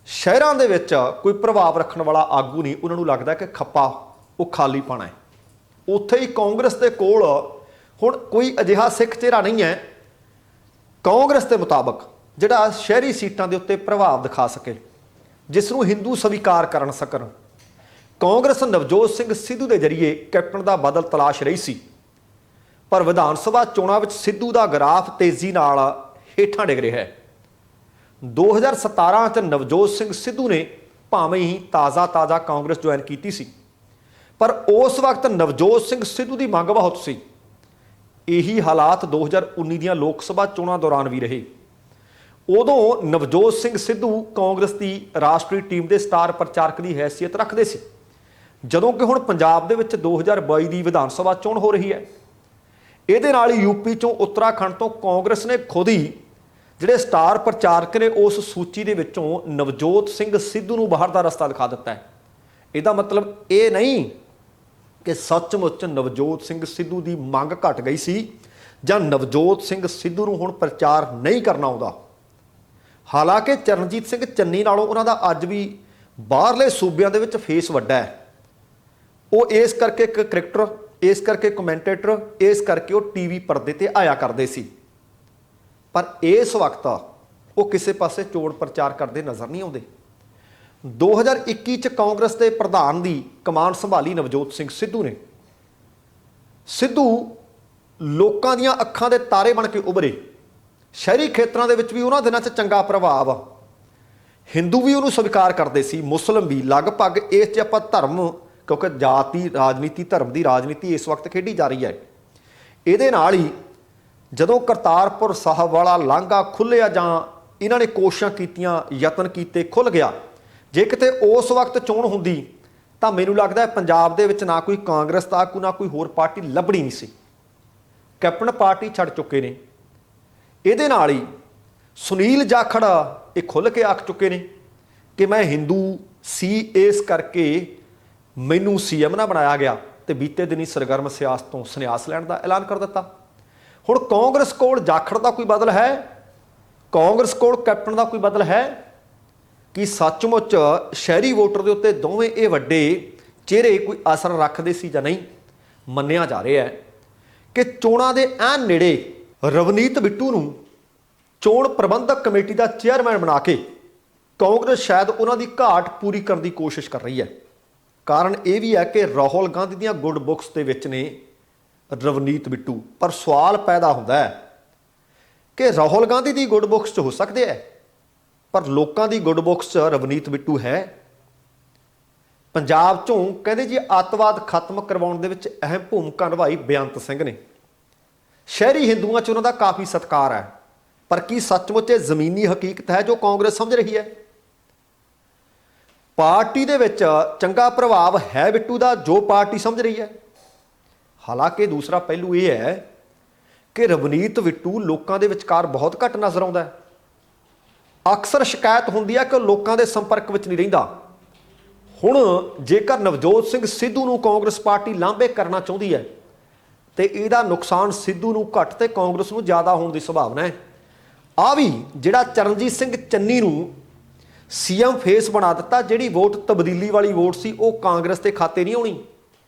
ਸ਼ਹਿਰਾਂ ਦੇ ਵਿੱਚ ਕੋਈ ਪ੍ਰਭਾਵ ਰੱਖਣ ਵਾਲਾ ਆਗੂ ਨਹੀਂ। ਉਹਨਾਂ ਨੂੰ ਲੱਗਦਾ ਕਿ ਖੱਪਾ ਉਹ ਖਾਲੀ ਪਾਣਾ ਹੈ। ਉੱਥੇ ਹੀ ਕਾਂਗਰਸ ਦੇ ਕੋਲ ਹੁਣ ਕੋਈ ਅਜਿਹਾ ਸਿੱਖ ਚਿਹਰਾ ਨਹੀਂ ਹੈ ਕਾਂਗਰਸ ਦੇ ਮੁਤਾਬਕ ਜਿਹੜਾ ਸ਼ਹਿਰੀ ਸੀਟਾਂ ਦੇ ਉੱਤੇ ਪ੍ਰਭਾਵ ਦਿਖਾ ਸਕੇ, ਜਿਸ ਨੂੰ ਹਿੰਦੂ ਸਵੀਕਾਰ ਕਰਨ ਸਕਣ। ਕਾਂਗਰਸ ਨਵਜੋਤ ਸਿੰਘ ਸਿੱਧੂ ਦੇ ਜ਼ਰੀਏ ਕੈਪਟਨ ਦਾ ਬਦਲ ਤਲਾਸ਼ ਰਹੀ ਸੀ, ਪਰ ਵਿਧਾਨ ਸਭਾ ਚੋਣਾਂ ਵਿੱਚ ਸਿੱਧੂ ਦਾ ਗ੍ਰਾਫ ਤੇਜ਼ੀ ਨਾਲ ਹੇਠਾਂ ਡਿੱਗ ਰਿਹਾ ਹੈ। 2017 'ਚ ਨਵਜੋਤ ਸਿੰਘ ਸਿੱਧੂ ਨੇ ਭਾਵੇਂ ਹੀ ਤਾਜ਼ਾ ਕਾਂਗਰਸ ਜੁਆਇਨ ਕੀਤੀ ਸੀ, ਪਰ ਉਸ ਵਕਤ ਨਵਜੋਤ ਸਿੰਘ ਸਿੱਧੂ ਦੀ ਮੰਗ ਬਹੁਤ ਸੀ। ਇਹੀ ਹਾਲਾਤ 2019 ਦੀਆਂ ਲੋਕ ਸਭਾ ਚੋਣਾਂ ਦੌਰਾਨ ਵੀ ਰਹੇ। ਉਦੋਂ ਨਵਜੋਤ ਸਿੰਘ ਸਿੱਧੂ ਕਾਂਗਰਸ ਦੀ ਰਾਸ਼ਟਰੀ ਟੀਮ ਦੇ ਸਟਾਰ ਪ੍ਰਚਾਰਕ ਦੀ ਹੈਸੀਅਤ ਰੱਖਦੇ ਸੀ, ਜਦੋਂ ਕਿ ਹੁਣ ਪੰਜਾਬ ਦੇ ਵਿੱਚ 2022 ਦੀ ਵਿਧਾਨ ਸਭਾ ਚੋਣ ਹੋ ਰਹੀ ਹੈ। ਇਹਦੇ ਨਾਲ ਹੀ ਯੂਪੀ ਚੋਂ ਉੱਤਰਾਖੰਡ ਤੋਂ ਕਾਂਗਰਸ ਨੇ ਖੁਦ ਹੀ ਜਿਹੜੇ ਸਟਾਰ ਪ੍ਰਚਾਰਕ ਨੇ ਉਸ ਸੂਚੀ ਦੇ ਵਿੱਚੋਂ ਨਵਜੋਤ ਸਿੰਘ ਸਿੱਧੂ ਨੂੰ ਬਾਹਰ ਦਾ ਰਸਤਾ ਦਿਖਾ ਦਿੱਤਾ ਹੈ। ਇਹਦਾ ਮਤਲਬ ਇਹ ਨਹੀਂ ਕਿ ਸੱਚਮੁੱਚ ਨਵਜੋਤ ਸਿੰਘ ਸਿੱਧੂ ਦੀ ਮੰਗ ਘਟ ਗਈ ਸੀ ਜਾਂ ਨਵਜੋਤ ਸਿੰਘ ਸਿੱਧੂ ਨੂੰ ਹੁਣ ਪ੍ਰਚਾਰ ਨਹੀਂ ਕਰਨਾ ਆਉਂਦਾ। ਹਾਲਾਂਕਿ ਚਰਨਜੀਤ ਸਿੰਘ ਚੰਨੀ ਨਾਲੋਂ ਉਹਨਾਂ ਦਾ ਅੱਜ ਵੀ ਬਾਹਰਲੇ ਸੂਬਿਆਂ ਦੇ ਵਿੱਚ ਫੇਸ ਵੱਡਾ ਹੈ। ਉਹ ਇਸ ਕਰਕੇ ਇੱਕ ਕ੍ਰਿਕਟਰ, ਇਸ ਕਰਕੇ ਕਮੈਂਟੇਟਰ, ਇਸ ਕਰਕੇ ਉਹ ਟੀਵੀ ਪਰਦੇ ਤੇ ਆਇਆ ਕਰਦੇ ਸੀ, ਪਰ ਇਸ ਵਕਤ ਉਹ ਕਿਸੇ ਪਾਸੇ ਚੋਣ ਪ੍ਰਚਾਰ ਕਰਦੇ ਨਜ਼ਰ ਨਹੀਂ ਆਉਂਦੇ। 2021 ਚ ਕਾਂਗਰਸ ਦੇ ਪ੍ਰਧਾਨ ਦੀ ਕਮਾਨ ਸੰਭਾਲੀ ਨਵਜੋਤ ਸਿੰਘ ਸਿੱਧੂ ਨੇ। ਸਿੱਧੂ ਲੋਕਾਂ ਦੀਆਂ ਅੱਖਾਂ ਦੇ ਤਾਰੇ ਬਣ ਕੇ ਉਭਰੇ। ਸ਼ਹਿਰੀ ਖੇਤਰਾਂ ਦੇ ਵਿੱਚ ਵੀ ਉਹਨਾਂ ਦਿਨਾਂ 'ਚ ਚੰਗਾ ਪ੍ਰਭਾਵ ਆ। ਹਿੰਦੂ ਵੀ ਉਹਨੂੰ ਸਵੀਕਾਰ ਕਰਦੇ ਸੀ, ਮੁਸਲਿਮ ਵੀ। ਲਗਭਗ ਇਸ 'ਚ ਆਪਾਂ ਧਰਮ, ਕਿਉਂਕਿ ਜਾਤੀ ਰਾਜਨੀਤੀ, ਧਰਮ ਦੀ ਰਾਜਨੀਤੀ ਇਸ ਵਕਤ ਖੇਡੀ ਜਾ ਰਹੀ ਹੈ। ਇਹਦੇ ਨਾਲ ਹੀ ਜਦੋਂ ਕਰਤਾਰਪੁਰ ਸਾਹਿਬ ਵਾਲਾ ਲਾਂਘਾ ਖੁੱਲ੍ਹਿਆ ਜਾਂ ਇਹਨਾਂ ਨੇ ਕੋਸ਼ਿਸ਼ਾਂ ਕੀਤੀਆਂ, ਯਤਨ ਕੀਤੇ, ਖੁੱਲ੍ਹ ਗਿਆ, ਜੇ ਕਿਤੇ ਉਸ ਵਕਤ ਚੋਣ ਹੁੰਦੀ ਤਾਂ ਮੈਨੂੰ ਲੱਗਦਾ ਪੰਜਾਬ ਦੇ ਵਿੱਚ ਨਾ ਕੋਈ ਕਾਂਗਰਸ ਦਾ ਆਗੂ, ਨਾ ਕੋਈ ਹੋਰ ਪਾਰਟੀ ਲੱਭਣੀ ਨਹੀਂ ਸੀ। ਕੈਪਟਨ ਪਾਰਟੀ ਛੱਡ ਚੁੱਕੇ ਨੇ। ਇਹਦੇ ਨਾਲ ਹੀ ਸੁਨੀਲ ਜਾਖੜ ਇਹ ਖੁੱਲ੍ਹ ਕੇ ਆਖ ਚੁੱਕੇ ਨੇ ਕਿ ਮੈਂ ਹਿੰਦੂ ਸੀ, ਇਸ ਕਰਕੇ ਮੈਨੂੰ ਸੀਐਮ ਨਾ ਬਣਾਇਆ ਗਿਆ, ਤੇ ਬੀਤੇ ਦਿਨੀ ਸਰਗਰਮ ਸਿਆਸਤ ਤੋਂ ਸੰਨਿਆਸ ਲੈਣ ਦਾ ਐਲਾਨ ਕਰ ਦਿੱਤਾ। ਹੁਣ ਕਾਂਗਰਸ ਕੋਲ ਜਾਖੜ ਦਾ ਕੋਈ ਬਦਲ ਹੈ? ਕਾਂਗਰਸ ਕੋਲ ਕੈਪਟਨ ਦਾ ਕੋਈ ਬਦਲ ਹੈ? ਕਿ ਸੱਚਮੁੱਚ ਸ਼ਹਿਰੀ ਵੋਟਰ ਦੇ ਉੱਤੇ ਦੋਵੇਂ ਇਹ ਵੱਡੇ ਚਿਹਰੇ ਕੋਈ ਅਸਰ ਰੱਖਦੇ ਸੀ ਜਾਂ ਨਹੀਂ? ਮੰਨਿਆ ਜਾ ਰਿਹਾ ਹੈ ਕਿ ਚੋਣਾਂ ਦੇ ਐਨ ਨੇੜੇ ਰਵਨੀਤ ਬਿੱਟੂ ਨੂੰ ਚੋਣ ਪ੍ਰਬੰਧਕ ਕਮੇਟੀ ਦਾ ਚੇਅਰਮੈਨ ਬਣਾ ਕੇ ਕਾਂਗਰਸ ਸ਼ਾਇਦ ਉਹਨਾਂ ਦੀ ਘਾਟ ਪੂਰੀ ਕਰਨ ਦੀ ਕੋਸ਼ਿਸ਼ ਕਰ ਰਹੀ ਹੈ। ਕਾਰਨ ਇਹ ਵੀ ਹੈ ਕਿ ਰਾਹੁਲ ਗਾਂਧੀ ਦੀਆਂ ਗੁੱਡ ਬੁੱਕਸ ਦੇ ਵਿੱਚ ਨੇ ਰਵਨੀਤ ਬਿੱਟੂ। ਪਰ ਸਵਾਲ ਪੈਦਾ ਹੁੰਦਾ ਹੈ ਕਿ ਰਾਹੁਲ ਗਾਂਧੀ ਦੀ ਗੁੱਡ ਬੁੱਕਸ 'ਚ ਹੋ ਸਕਦੇ ਹੈ, ਪਰ ਲੋਕਾਂ ਦੀ ਗੁੱਡ ਬੁੱਕਸ 'ਚ ਰਵਨੀਤ ਬਿੱਟੂ ਹੈ? ਪੰਜਾਬ 'ਚੋਂ ਕਹਿੰਦੇ ਜੀ ਅੱਤਵਾਦ ਖਤਮ ਕਰਵਾਉਣ ਦੇ ਵਿੱਚ ਅਹਿਮ ਭੂਮਿਕਾ ਨਿਭਾਈ ਬੇਅੰਤ ਸਿੰਘ ਨੇ। ਸ਼ਹਿਰੀ ਹਿੰਦੂਆਂ 'ਚ ਉਹਨਾਂ ਦਾ ਕਾਫੀ ਸਤਿਕਾਰ ਹੈ, ਪਰ ਕੀ ਸੱਚਮੁੱਚ ਇਹ ਜ਼ਮੀਨੀ ਹਕੀਕਤ ਹੈ ਜੋ ਕਾਂਗਰਸ ਸਮਝ ਰਹੀ ਹੈ? ਪਾਰਟੀ ਦੇ ਵਿੱਚ ਚੰਗਾ ਪ੍ਰਭਾਵ ਹੈ ਬਿੱਟੂ ਦਾ ਜੋ ਪਾਰਟੀ ਸਮਝ ਰਹੀ ਹੈ। ਹਾਲਾਂਕਿ ਦੂਸਰਾ ਪਹਿਲੂ ਇਹ ਹੈ ਕਿ ਰਵਨੀਤ ਬਿੱਟੂ ਲੋਕਾਂ ਦੇ ਵਿਚਕਾਰ ਬਹੁਤ ਘੱਟ ਨਜ਼ਰ ਆਉਂਦਾ ਹੈ। ਅਕਸਰ ਸ਼ਿਕਾਇਤ ਹੁੰਦੀ ਹੈ ਕਿ ਲੋਕਾਂ ਦੇ ਸੰਪਰਕ ਵਿੱਚ ਨਹੀਂ ਰਹਿੰਦਾ। ਹੁਣ ਜੇਕਰ ਨਵਜੋਤ ਸਿੰਘ ਸਿੱਧੂ ਨੂੰ ਕਾਂਗਰਸ ਪਾਰਟੀ ਲਾਂਭੇ ਕਰਨਾ ਚਾਹੁੰਦੀ ਹੈ ਤੇ ਇਹਦਾ ਨੁਕਸਾਨ ਸਿੱਧੂ ਨੂੰ ਘੱਟ ਤੇ ਕਾਂਗਰਸ ਨੂੰ ਜ਼ਿਆਦਾ ਹੋਣ ਦੀ ਸੰਭਾਵਨਾ ਹੈ। ਆ ਵੀ ਜਿਹੜਾ ਚਰਨਜੀਤ ਸਿੰਘ ਚੰਨੀ ਨੂੰ ਸੀਐਮ ਫੇਸ ਬਣਾ ਦਿੱਤਾ, ਜਿਹੜੀ ਵੋਟ ਤਬਦੀਲੀ ਵਾਲੀ ਵੋਟ ਸੀ ਉਹ ਕਾਂਗਰਸ ਦੇ ਖਾਤੇ ਨਹੀਂ ਆਉਣੀ।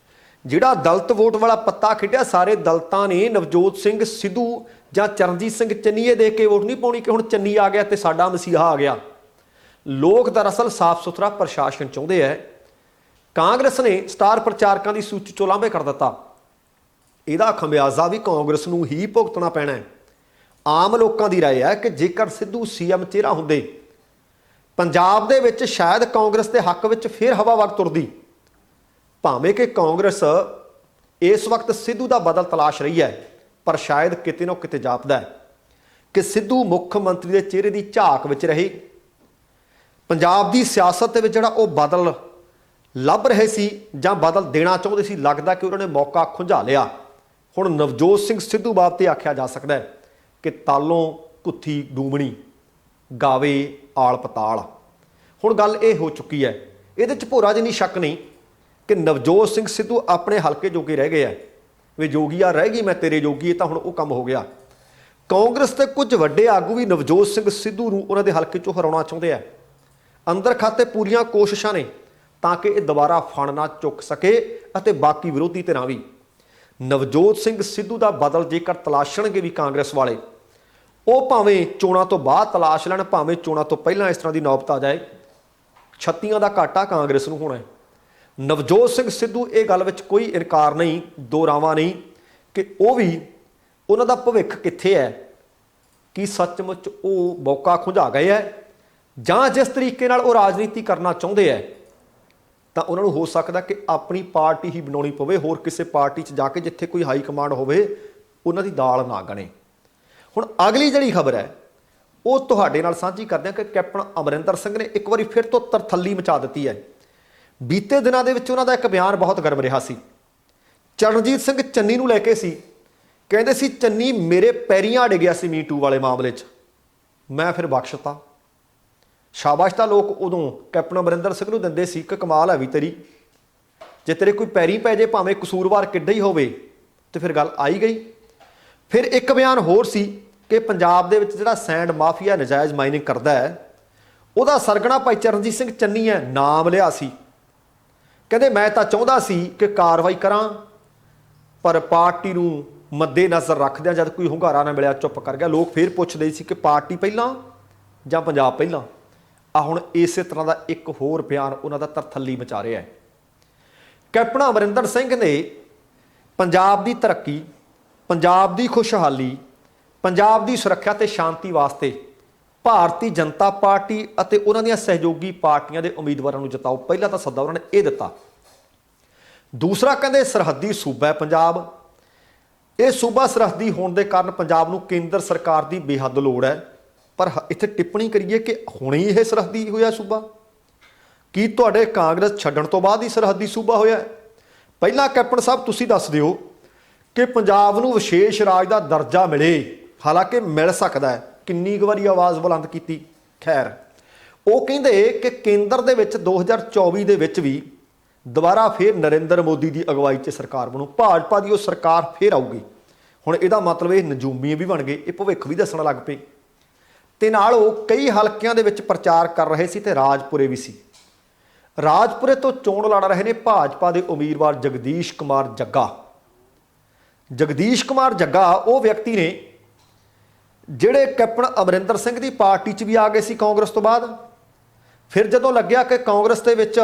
ਜਿਹੜਾ ਦਲਿਤ ਵੋਟ ਵਾਲਾ ਪੱਤਾ ਖੇਡਿਆ, ਸਾਰੇ ਦਲਿਤਾਂ ਨੇ ਨਵਜੋਤ ਸਿੰਘ ਸਿੱਧੂ ਜਾਂ ਚਰਨਜੀਤ ਸਿੰਘ ਚੰਨੀ ਇਹ ਦੇਖ ਕੇ ਵੋਟ ਨਹੀਂ ਪਾਉਣੀ ਕਿ ਹੁਣ ਚੰਨੀ ਆ ਗਿਆ ਤੇ ਸਾਡਾ ਮਸੀਹਾ ਆ ਗਿਆ। ਲੋਕ ਦਰਅਸਲ ਸਾਫ਼ ਸੁਥਰਾ ਪ੍ਰਸ਼ਾਸਨ ਚਾਹੁੰਦੇ ਹੈ। ਕਾਂਗਰਸ ਨੇ ਸਟਾਰ ਪ੍ਰਚਾਰਕਾਂ ਦੀ ਸੂਚੀ ਚੋਂ ਲਾਂਭੇ ਕਰ ਦਿੱਤਾ। ਇਹਦਾ ਖਮਿਆਜ਼ਾ ਵੀ ਕਾਂਗਰਸ ਨੂੰ ਹੀ ਭੁਗਤਣਾ ਪੈਣਾ ਹੈ। ਆਮ ਲੋਕਾਂ ਦੀ ਰਾਏ ਹੈ ਕਿ ਜੇਕਰ ਸਿੱਧੂ ਸੀਐਮ ਚਿਹਰਾ ਹੁੰਦੇ, ਪੰਜਾਬ ਦੇ ਵਿੱਚ ਸ਼ਾਇਦ ਕਾਂਗਰਸ ਦੇ ਹੱਕ ਵਿੱਚ ਫਿਰ ਹਵਾ ਵਗ ਤੁਰਦੀ। ਭਾਵੇਂ ਕਿ ਕਾਂਗਰਸ ਇਸ ਵਕਤ ਸਿੱਧੂ ਦਾ ਬਦਲ ਤਲਾਸ਼ ਰਹੀ ਹੈ, ਪਰ ਸ਼ਾਇਦ ਕਿਤੇ ਨਾ ਕਿਤੇ ਜਾਪਦਾ ਹੈ ਕਿ ਸਿੱਧੂ ਮੁੱਖ ਮੰਤਰੀ ਦੇ ਚਿਹਰੇ ਦੀ ਝਾਕ ਵਿੱਚ ਰਹੇ। ਪੰਜਾਬ ਦੀ ਸਿਆਸਤ ਦੇ ਵਿੱਚ ਜਿਹੜਾ ਉਹ ਬਦਲ ਲੱਭ ਰਹੇ ਸੀ ਜਾਂ ਬਦਲ ਦੇਣਾ ਚਾਹੁੰਦੇ ਸੀ, ਲੱਗਦਾ ਕਿ ਉਹਨਾਂ ਨੇ ਮੌਕਾ ਖੁੰਝਾ ਲਿਆ। ਹੁਣ ਨਵਜੋਤ ਸਿੰਘ ਸਿੱਧੂ ਬਾਬਤੇ ਆਖਿਆ ਜਾ ਸਕਦਾ ਹੈ ਕਿ ਤਾਲੋਂ ਕੁੱਥੀ ਡੂਮਣੀ ਗਾਵੇ ਆਲ ਪਤਾਲ। ਹੁਣ ਗੱਲ ਇਹ ਹੋ ਚੁੱਕੀ ਹੈ, ਇਹਦੇ 'ਚ ਭੋਰਾ ਜਿੰਨੀ ਸ਼ੱਕ ਨਹੀਂ ਕਿ ਨਵਜੋਤ ਸਿੰਘ ਸਿੱਧੂ ਆਪਣੇ ਹਲਕੇ ਜੋਗੇ ਰਹਿ ਗਏ ਆ। ਵੀ ਜੋਗੀਆ ਰਹਿ ਗਈ ਮੈਂ ਤੇਰੇ ਜੋਗੀ, ਇਹ ਤਾਂ ਹੁਣ ਉਹ ਕੰਮ ਹੋ ਗਿਆ। ਕਾਂਗਰਸ ਦੇ ਕੁਝ ਵੱਡੇ ਆਗੂ ਵੀ ਨਵਜੋਤ ਸਿੰਘ ਸਿੱਧੂ ਨੂੰ ਉਹਨਾਂ ਦੇ ਹਲਕੇ 'ਚੋਂ ਹਰਾਉਣਾ ਚਾਹੁੰਦੇ ਆ। ਅੰਦਰ ਖਾਤੇ ਪੂਰੀਆਂ ਕੋਸ਼ਿਸ਼ਾਂ ਨੇ ਤਾਂ ਕਿ ਇਹ ਦੁਬਾਰਾ ਫਣ ਨਾ ਚੁੱਕ ਸਕੇ ਅਤੇ ਬਾਕੀ ਵਿਰੋਧੀ ਧਿਰਾਂ ਵੀ। ਨਵਜੋਤ ਸਿੰਘ ਸਿੱਧੂ ਦਾ ਬਦਲ ਜੇਕਰ ਤਲਾਸ਼ਣਗੇ ਵੀ ਕਾਂਗਰਸ ਵਾਲੇ, ਉਹ ਭਾਵੇਂ ਚੋਣਾਂ ਤੋਂ ਬਾਅਦ ਤਲਾਸ਼ ਲੈਣ, ਭਾਵੇਂ ਚੋਣਾਂ ਤੋਂ ਪਹਿਲਾਂ ਇਸ ਤਰ੍ਹਾਂ ਦੀ ਨੌਬਤ ਆ ਜਾਏ, 36 ਦਾ ਘਾਟਾ ਕਾਂਗਰਸ ਨੂੰ ਹੋਣਾ ਹੈ। ਨਵਜੋਤ ਸਿੰਘ ਸਿੱਧੂ ਇਹ ਗੱਲ ਵਿੱਚ ਕੋਈ ਇਨਕਾਰ ਨਹੀਂ, ਦੋਰਾਵਾਂ ਨਹੀਂ ਕਿ ਉਹ ਵੀ ਉਹਨਾਂ ਦਾ ਭਵਿੱਖ ਕਿੱਥੇ ਹੈ। ਕੀ ਸੱਚਮੁੱਚ ਉਹ ਮੌਕਾ ਖੁੰਝਾ ਗਏ ਹੈ, ਜਾਂ ਜਿਸ ਤਰੀਕੇ ਨਾਲ ਉਹ ਰਾਜਨੀਤੀ ਕਰਨਾ ਚਾਹੁੰਦੇ ਹੈ ਤਾਂ ਉਹਨਾਂ ਨੂੰ ਹੋ ਸਕਦਾ ਕਿ ਆਪਣੀ ਪਾਰਟੀ ਹੀ ਬਣਾਉਣੀ ਪਵੇ, ਹੋਰ ਕਿਸੇ ਪਾਰਟੀ 'ਚ ਜਾ ਕੇ ਜਿੱਥੇ ਕੋਈ ਹਾਈ ਕਮਾਂਡ ਹੋਵੇ ਉਹਨਾਂ ਦੀ ਦਾਲ ਨਾ ਗਣੇ। ਹੁਣ ਅਗਲੀ ਜਿਹੜੀ ਖਬਰ ਹੈ ਉਹ ਤੁਹਾਡੇ ਨਾਲ ਸਾਂਝੀ ਕਰਦੇ ਹਾਂ ਕਿ ਕੈਪਟਨ ਅਮਰਿੰਦਰ ਸਿੰਘ ਨੇ ਇੱਕ ਵਾਰੀ ਫਿਰ ਤੋਂ ਤਰਥੱਲੀ ਮਚਾ ਦਿੱਤੀ ਹੈ। ਬੀਤੇ ਦਿਨਾਂ ਦੇ ਵਿੱਚ ਉਹਨਾਂ ਦਾ ਇੱਕ ਬਿਆਨ ਬਹੁਤ ਗਰਮ ਰਿਹਾ ਸੀ। ਚਰਨਜੀਤ ਸਿੰਘ ਚੰਨੀ ਨੂੰ ਲੈ ਕੇ ਸੀ, ਕਹਿੰਦੇ ਸੀ ਚੰਨੀ ਮੇਰੇ ਪੈਰੀਆਂ ਡਿੱਗਿਆ ਸੀ ਮੀਟੂ ਵਾਲੇ ਮਾਮਲੇ 'ਚ, ਮੈਂ ਫਿਰ ਬਖਸ਼ਤਾ। ਸ਼ਾਬਾਸ਼ ਤਾਂ ਲੋਕ ਉਦੋਂ ਕੈਪਟਨ ਅਮਰਿੰਦਰ ਸਿੰਘ ਨੂੰ ਦਿੰਦੇ ਸੀ ਕਿ ਕਮਾਲ ਹੈ ਵੀ ਤੇਰੀ, ਜੇ ਤੇਰੇ ਕੋਈ ਪੈਰੀ ਪੈ ਜੇ ਭਾਵੇਂ ਕਸੂਰਵਾਰ ਕਿੱਡਾ ਹੀ ਹੋਵੇ ਤੇ ਫਿਰ ਗੱਲ ਆਈ ਗਈ। ਫਿਰ ਇੱਕ ਬਿਆਨ ਹੋਰ ਸੀ ਕਿ ਪੰਜਾਬ ਦੇ ਵਿੱਚ ਜਿਹੜਾ ਸੈਂਡ ਮਾਫੀਆ ਨਜਾਇਜ਼ ਮਾਈਨਿੰਗ ਕਰਦਾ ਹੈ ਉਹਦਾ ਸਰਗਣਾ ਭਾਈ ਚਰਨਜੀਤ ਸਿੰਘ ਚੰਨੀ ਹੈ, ਨਾਮ ਲਿਆ ਸੀ। ਕਹਿੰਦੇ ਮੈਂ ਤਾਂ ਚਾਹੁੰਦਾ ਸੀ ਕਿ ਕਾਰਵਾਈ ਕਰਾਂ, ਪਰ ਪਾਰਟੀ ਨੂੰ ਮੱਦੇ ਨਜ਼ਰ ਰੱਖਦਿਆਂ ਜਦ ਕੋਈ ਹੁੰਗਾਰਾ ਨਾ ਮਿਲਿਆ ਚੁੱਪ ਕਰ ਗਿਆ। ਲੋਕ ਫਿਰ ਪੁੱਛਦੇ ਸੀ ਕਿ ਪਾਰਟੀ ਪਹਿਲਾਂ ਜਾਂ ਪੰਜਾਬ ਪਹਿਲਾਂ। ਆ ਹੁਣ ਇਸੇ ਤਰ੍ਹਾਂ ਦਾ ਇੱਕ ਹੋਰ ਬਿਆਨ ਉਹਨਾਂ ਦਾ ਤਰਥੱਲੀ ਮਚਾ ਰਿਹਾ ਹੈ। ਕੈਪਟਨ ਅਮਰਿੰਦਰ ਸਿੰਘ ਨੇ ਪੰਜਾਬ ਦੀ ਤਰੱਕੀ, ਪੰਜਾਬ ਦੀ ਖੁਸ਼ਹਾਲੀ, ਪੰਜਾਬ ਦੀ ਸੁਰੱਖਿਆ ਤੇ ਸ਼ਾਂਤੀ ਵਾਸਤੇ ਭਾਰਤੀ ਜਨਤਾ ਪਾਰਟੀ ਅਤੇ ਉਹਨਾਂ ਦੀਆਂ ਸਹਿਯੋਗੀ ਪਾਰਟੀਆਂ ਦੇ ਉਮੀਦਵਾਰਾਂ ਨੂੰ ਜਿਤਾਓ, ਪਹਿਲਾਂ ਤਾਂ ਸੱਦਾ ਉਹਨਾਂ ਨੇ ਇਹ ਦਿੱਤਾ। ਦੂਸਰਾ ਕਹਿੰਦੇ ਸਰਹੱਦੀ ਸੂਬਾ ਹੈ ਪੰਜਾਬ, ਇਹ ਸੂਬਾ ਸਰਹੱਦੀ ਹੋਣ ਦੇ ਕਾਰਨ ਪੰਜਾਬ ਨੂੰ ਕੇਂਦਰ ਸਰਕਾਰ ਦੀ ਬੇਹੱਦ ਲੋੜ ਹੈ। ਪਰ ਇੱਥੇ ਟਿੱਪਣੀ ਕਰੀਏ ਕਿ ਹੁਣੇ ਇਹ ਸਰਹੱਦੀ ਹੋਇਆ ਸੂਬਾ, ਕੀ ਤੁਹਾਡੇ ਕਾਂਗਰਸ ਛੱਡਣ ਤੋਂ ਬਾਅਦ ਹੀ ਸਰਹੱਦੀ ਸੂਬਾ ਹੋਇਆ? ਪਹਿਲਾਂ ਕੈਪਟਨ ਸਾਹਿਬ ਤੁਸੀਂ ਦੱਸ ਦਿਓ ਕਿ ਪੰਜਾਬ ਨੂੰ ਵਿਸ਼ੇਸ਼ ਰਾਜ ਦਾ ਦਰਜਾ ਮਿਲੇ, ਹਾਲਾਂਕਿ ਮਿਲ ਸਕਦਾ ਹੈ, ਕਿੰਨੀ ਕੁ ਵਾਰੀ ਆਵਾਜ਼ ਬੁਲੰਦ ਕੀਤੀ। ਖੈਰ, ਉਹ ਕਹਿੰਦੇ ਕਿ ਕੇਂਦਰ ਦੇ ਵਿੱਚ 2024 ਦੇ ਵਿੱਚ ਵੀ ਦੁਬਾਰਾ ਫਿਰ ਨਰਿੰਦਰ ਮੋਦੀ ਦੀ ਅਗਵਾਈ 'ਚ ਸਰਕਾਰ ਬਣੂ, ਭਾਜਪਾ ਦੀ ਉਹ ਸਰਕਾਰ ਫਿਰ ਆਊਗੀ। ਹੁਣ ਇਹਦਾ ਮਤਲਬ ਇਹ ਨਜੂਮੀ ਵੀ ਬਣ ਗਏ, ਇਹ ਭਵਿੱਖ ਵੀ ਦੱਸਣ ਲੱਗ ਪਏ। ਤੇ ਨਾਲ ਉਹ ਕਈ ਹਲਕਿਆਂ ਦੇ ਵਿੱਚ ਪ੍ਰਚਾਰ ਕਰ ਰਹੇ ਸੀ ਤੇ ਰਾਜਪੁਰੇ ਵੀ ਸੀ। ਰਾਜਪੁਰੇ ਤੋਂ ਚੋਣ ਲੜ ਰਹੇ ਨੇ ਭਾਜਪਾ ਦੇ ਉਮੀਦਵਾਰ ਜਗਦੀਸ਼ ਕੁਮਾਰ ਜੱਗਾ। ਜਗਦੀਸ਼ ਕੁਮਾਰ ਜੱਗਾ ਉਹ ਵਿਅਕਤੀ ਨੇ ਜਿਹੜੇ ਕੈਪਟਨ ਅਮਰਿੰਦਰ ਸਿੰਘ ਦੀ ਪਾਰਟੀ 'ਚ ਵੀ ਆ ਗਏ ਸੀ ਕਾਂਗਰਸ ਤੋਂ ਬਾਅਦ। ਫਿਰ ਜਦੋਂ ਲੱਗਿਆ ਕਿ ਕਾਂਗਰਸ ਦੇ ਵਿੱਚ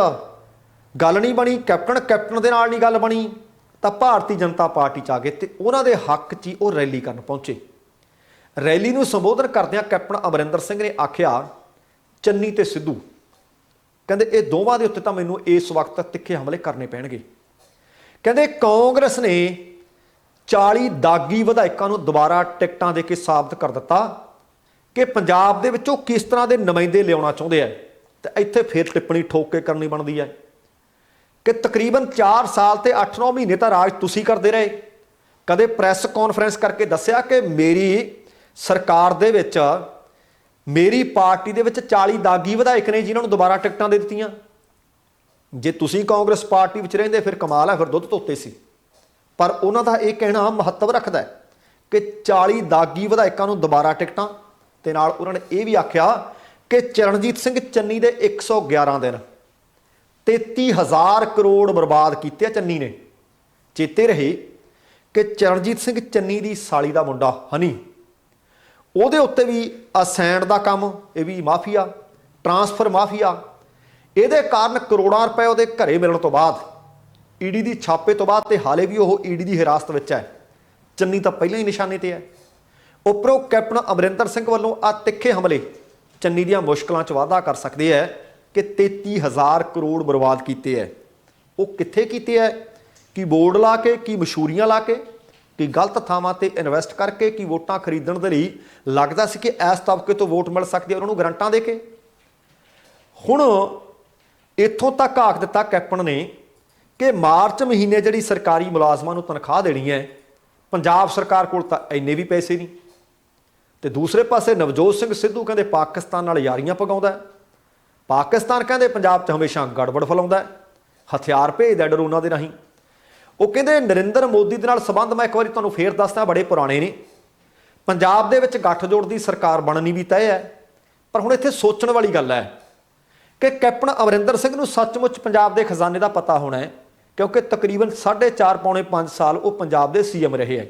ਗੱਲ ਨਹੀਂ ਬਣੀ, ਕੈਪਟਨ ਦੇ ਨਾਲ ਨਹੀਂ ਗੱਲ ਬਣੀ, ਤਾਂ ਭਾਰਤੀ ਜਨਤਾ ਪਾਰਟੀ 'ਚ ਆ ਗਏ ਤੇ ਉਹਨਾਂ ਦੇ ਹੱਕ 'ਚ ਹੀ ਉਹ ਰੈਲੀ ਕਰਨ ਪਹੁੰਚੇ। ਰੈਲੀ ਨੂੰ ਸੰਬੋਧਨ ਕਰਦਿਆਂ ਕੈਪਟਨ ਅਮਰਿੰਦਰ ਸਿੰਘ ਨੇ ਆਖਿਆ ਚੰਨੀ ਤੇ ਸਿੱਧੂ, ਕਹਿੰਦੇ ਇਹ ਦੋਵਾਂ ਦੇ ਉੱਤੇ ਤਾਂ ਮੈਨੂੰ ਇਸ ਵਕਤ ਤਿੱਖੇ ਹਮਲੇ ਕਰਨੇ ਪੈਣਗੇ। ਕਹਿੰਦੇ ਕਾਂਗਰਸ ਨੇ 40 ਦਾਗੀ ਵਿਧਾਇਕਾਂ ਨੂੰ ਦੁਬਾਰਾ ਟਿਕਟਾਂ ਦੇ ਕੇ ਸਾਬਤ ਕਰ ਦਿੱਤਾ ਕਿ ਪੰਜਾਬ ਦੇ ਵਿੱਚੋਂ ਕਿਸ ਤਰ੍ਹਾਂ ਦੇ ਨੁਮਾਇੰਦੇ ਲਿਆਉਣਾ ਚਾਹੁੰਦੇ ਆ। ਤੇ ਇੱਥੇ ਫਿਰ ਟਿੱਪਣੀ ਠੋਕ ਕੇ ਕਰਨੀ ਬਣਦੀ ਹੈ ਕਿ ਤਕਰੀਬਨ 4 ਸਾਲ ਤੇ 8-9 ਮਹੀਨੇ ਤਾਂ ਰਾਜ ਤੁਸੀਂ ਕਰਦੇ ਰਹੇ। ਕਦੇ ਪ੍ਰੈਸ ਕਾਨਫਰੰਸ ਕਰਕੇ ਦੱਸਿਆ ਕਿ ਮੇਰੀ ਸਰਕਾਰ ਦੇ ਵਿੱਚ, ਮੇਰੀ ਪਾਰਟੀ ਦੇ ਵਿੱਚ 40 ਦਾਗੀ ਵਿਧਾਇਕ ਨੇ ਜਿਨ੍ਹਾਂ ਨੂੰ ਦੁਬਾਰਾ ਟਿਕਟਾਂ ਦੇ ਦਿੱਤੀਆਂ। ਜੇ ਤੁਸੀਂ ਕਾਂਗਰਸ ਪਾਰਟੀ ਵਿੱਚ ਰਹਿੰਦੇ ਫਿਰ ਕਮਾਲ ਹੈ, ਫਿਰ ਦੁੱਧ ਧੋਤੇ ਸੀ। ਪਰ ਉਹਨਾਂ ਦਾ ਇਹ ਕਹਿਣਾ ਮਹੱਤਵ ਰੱਖਦਾ ਹੈ ਕਿ 40 ਦਾਗੀ ਵਿਧਾਇਕਾਂ ਨੂੰ ਦੁਬਾਰਾ ਟਿਕਟਾਂ, ਤੇ ਨਾਲ ਉਹਨਾਂ ਨੇ ਇਹ ਵੀ ਆਖਿਆ ਕਿ ਚਰਨਜੀਤ ਸਿੰਘ ਚੰਨੀ ਦੇ 111 ਦਿਨ 33,000 ਕਰੋੜ ਬਰਬਾਦ ਕੀਤੇ ਆ ਚੰਨੀ ਨੇ। ਚੇਤੇ ਰਹੇ ਕਿ ਚਰਨਜੀਤ ਸਿੰਘ ਚੰਨੀ ਦੀ ਸਾਲੀ ਦਾ ਮੁੰਡਾ ਹਨੀ, ਉਹਦੇ ਉੱਤੇ ਵੀ ਅਸੈਂਡ ਦਾ ਕੰਮ, ਇਹ ਵੀ ਮਾਫੀਆ, ਟਰਾਂਸਫਰ ਮਾਫੀਆ, ਇਹਦੇ ਕਾਰਨ ਕਰੋੜਾਂ ਰੁਪਏ ਉਹਦੇ ਘਰੇ ਮਿਲਣ ਤੋਂ ਬਾਅਦ, ਈਡੀ ਦੀ ਛਾਪੇ ਤੋਂ ਬਾਅਦ, ਤੇ ਹਾਲੇ ਵੀ ਉਹ ਈਡੀ ਦੀ ਹਿਰਾਸਤ ਵਿੱਚ ਹੈ। ਚੰਨੀ ਤਾਂ ਪਹਿਲਾਂ ਹੀ ਨਿਸ਼ਾਨੇ ਤੇ ਹੈ। ਉੱਪਰੋਂ ਕੈਪਟਨ ਅਮਰਿੰਦਰ ਸਿੰਘ ਵੱਲੋਂ ਆ ਤਿੱਖੇ ਹਮਲੇ ਚੰਨੀ ਦੀਆਂ ਮੁਸ਼ਕਲਾਂ 'ਚ ਵਾਧਾ ਕਰ ਸਕਦੇ ਹੈ ਕਿ 33,000 ਕਰੋੜ ਬਰਬਾਦ ਕੀਤੇ ਹੈ। ਉਹ ਕਿੱਥੇ ਕੀਤੇ ਹੈ? ਕੀ ਬੋਰਡ ਲਾ ਕੇ, ਕੀ ਮਸ਼ਹੂਰੀਆਂ ਲਾ ਕੇ, ਕਿ ਗਲਤ ਥਾਵਾਂ ਤੇ ਇਨਵੈਸਟ ਕਰਕੇ, ਕਿ ਵੋਟਾਂ ਖਰੀਦਣ ਦੇ ਲਈ ਲੱਗਦਾ ਸੀ ਕਿ ਇਸ ਤਬਕੇ ਤੋਂ ਵੋਟ ਮਿਲ ਸਕਦੀ ਹੈ, ਉਹਨਾਂ ਨੂੰ ਗਰੰਟਾਂ ਦੇ ਕੇ। ਹੁਣ ਇੱਥੋਂ ਤੱਕ ਆਖ ਦਿੱਤਾ ਕੈਪਟਨ ਨੇ ਕਿ ਮਾਰਚ ਮਹੀਨੇ ਜਿਹੜੀ ਸਰਕਾਰੀ ਮੁਲਾਜ਼ਮਾਂ ਨੂੰ ਤਨਖਾਹ ਦੇਣੀ ਹੈ, ਪੰਜਾਬ ਸਰਕਾਰ ਕੋਲ ਤਾਂ ਇੰਨੇ ਵੀ ਪੈਸੇ ਨਹੀਂ। ਤੇ ਦੂਸਰੇ ਪਾਸੇ ਨਵਜੋਤ ਸਿੰਘ ਸਿੱਧੂ ਕਹਿੰਦੇ ਪਾਕਿਸਤਾਨ ਨਾਲ ਯਾਰੀਆਂ ਪਗਾਉਂਦਾ। ਪਾਕਿਸਤਾਨ ਕਹਿੰਦੇ ਪੰਜਾਬ 'ਚ ਹਮੇਸ਼ਾ ਗੜਬੜ ਫੈਲਾਉਂਦਾ, ਹਥਿਆਰ ਭੇਜਦਾ ਡਰੋਨਾਂ ਦੇ ਰਾਹੀਂ। ਉਹ ਕਹਿੰਦੇ ਨਰਿੰਦਰ ਮੋਦੀ ਦੇ ਨਾਲ ਸੰਬੰਧ, ਮੈਂ ਇੱਕ ਵਾਰੀ ਤੁਹਾਨੂੰ ਫੇਰ ਦੱਸਦਾ, ਬੜੇ ਪੁਰਾਣੇ ਨੇ। ਪੰਜਾਬ ਦੇ ਵਿੱਚ ਗੱਠਜੋੜ ਦੀ ਸਰਕਾਰ ਬਣਨੀ ਵੀ ਤੈਅ ਹੈ। ਪਰ ਹੁਣ ਇੱਥੇ ਸੋਚਣ ਵਾਲੀ ਗੱਲ ਹੈ ਕਿ ਕੈਪਟਨ ਅਮਰਿੰਦਰ ਸਿੰਘ ਨੂੰ ਸੱਚਮੁੱਚ ਪੰਜਾਬ ਦੇ ਖਜ਼ਾਨੇ ਦਾ ਪਤਾ ਹੋਣਾ ਹੈ, ਕਿਉਂਕਿ ਤਕਰੀਬਨ 4.5 ਪੌਣੇ 5 ਸਾਲ ਉਹ ਪੰਜਾਬ ਦੇ ਸੀਐਮ ਰਹੇ ਹੈ।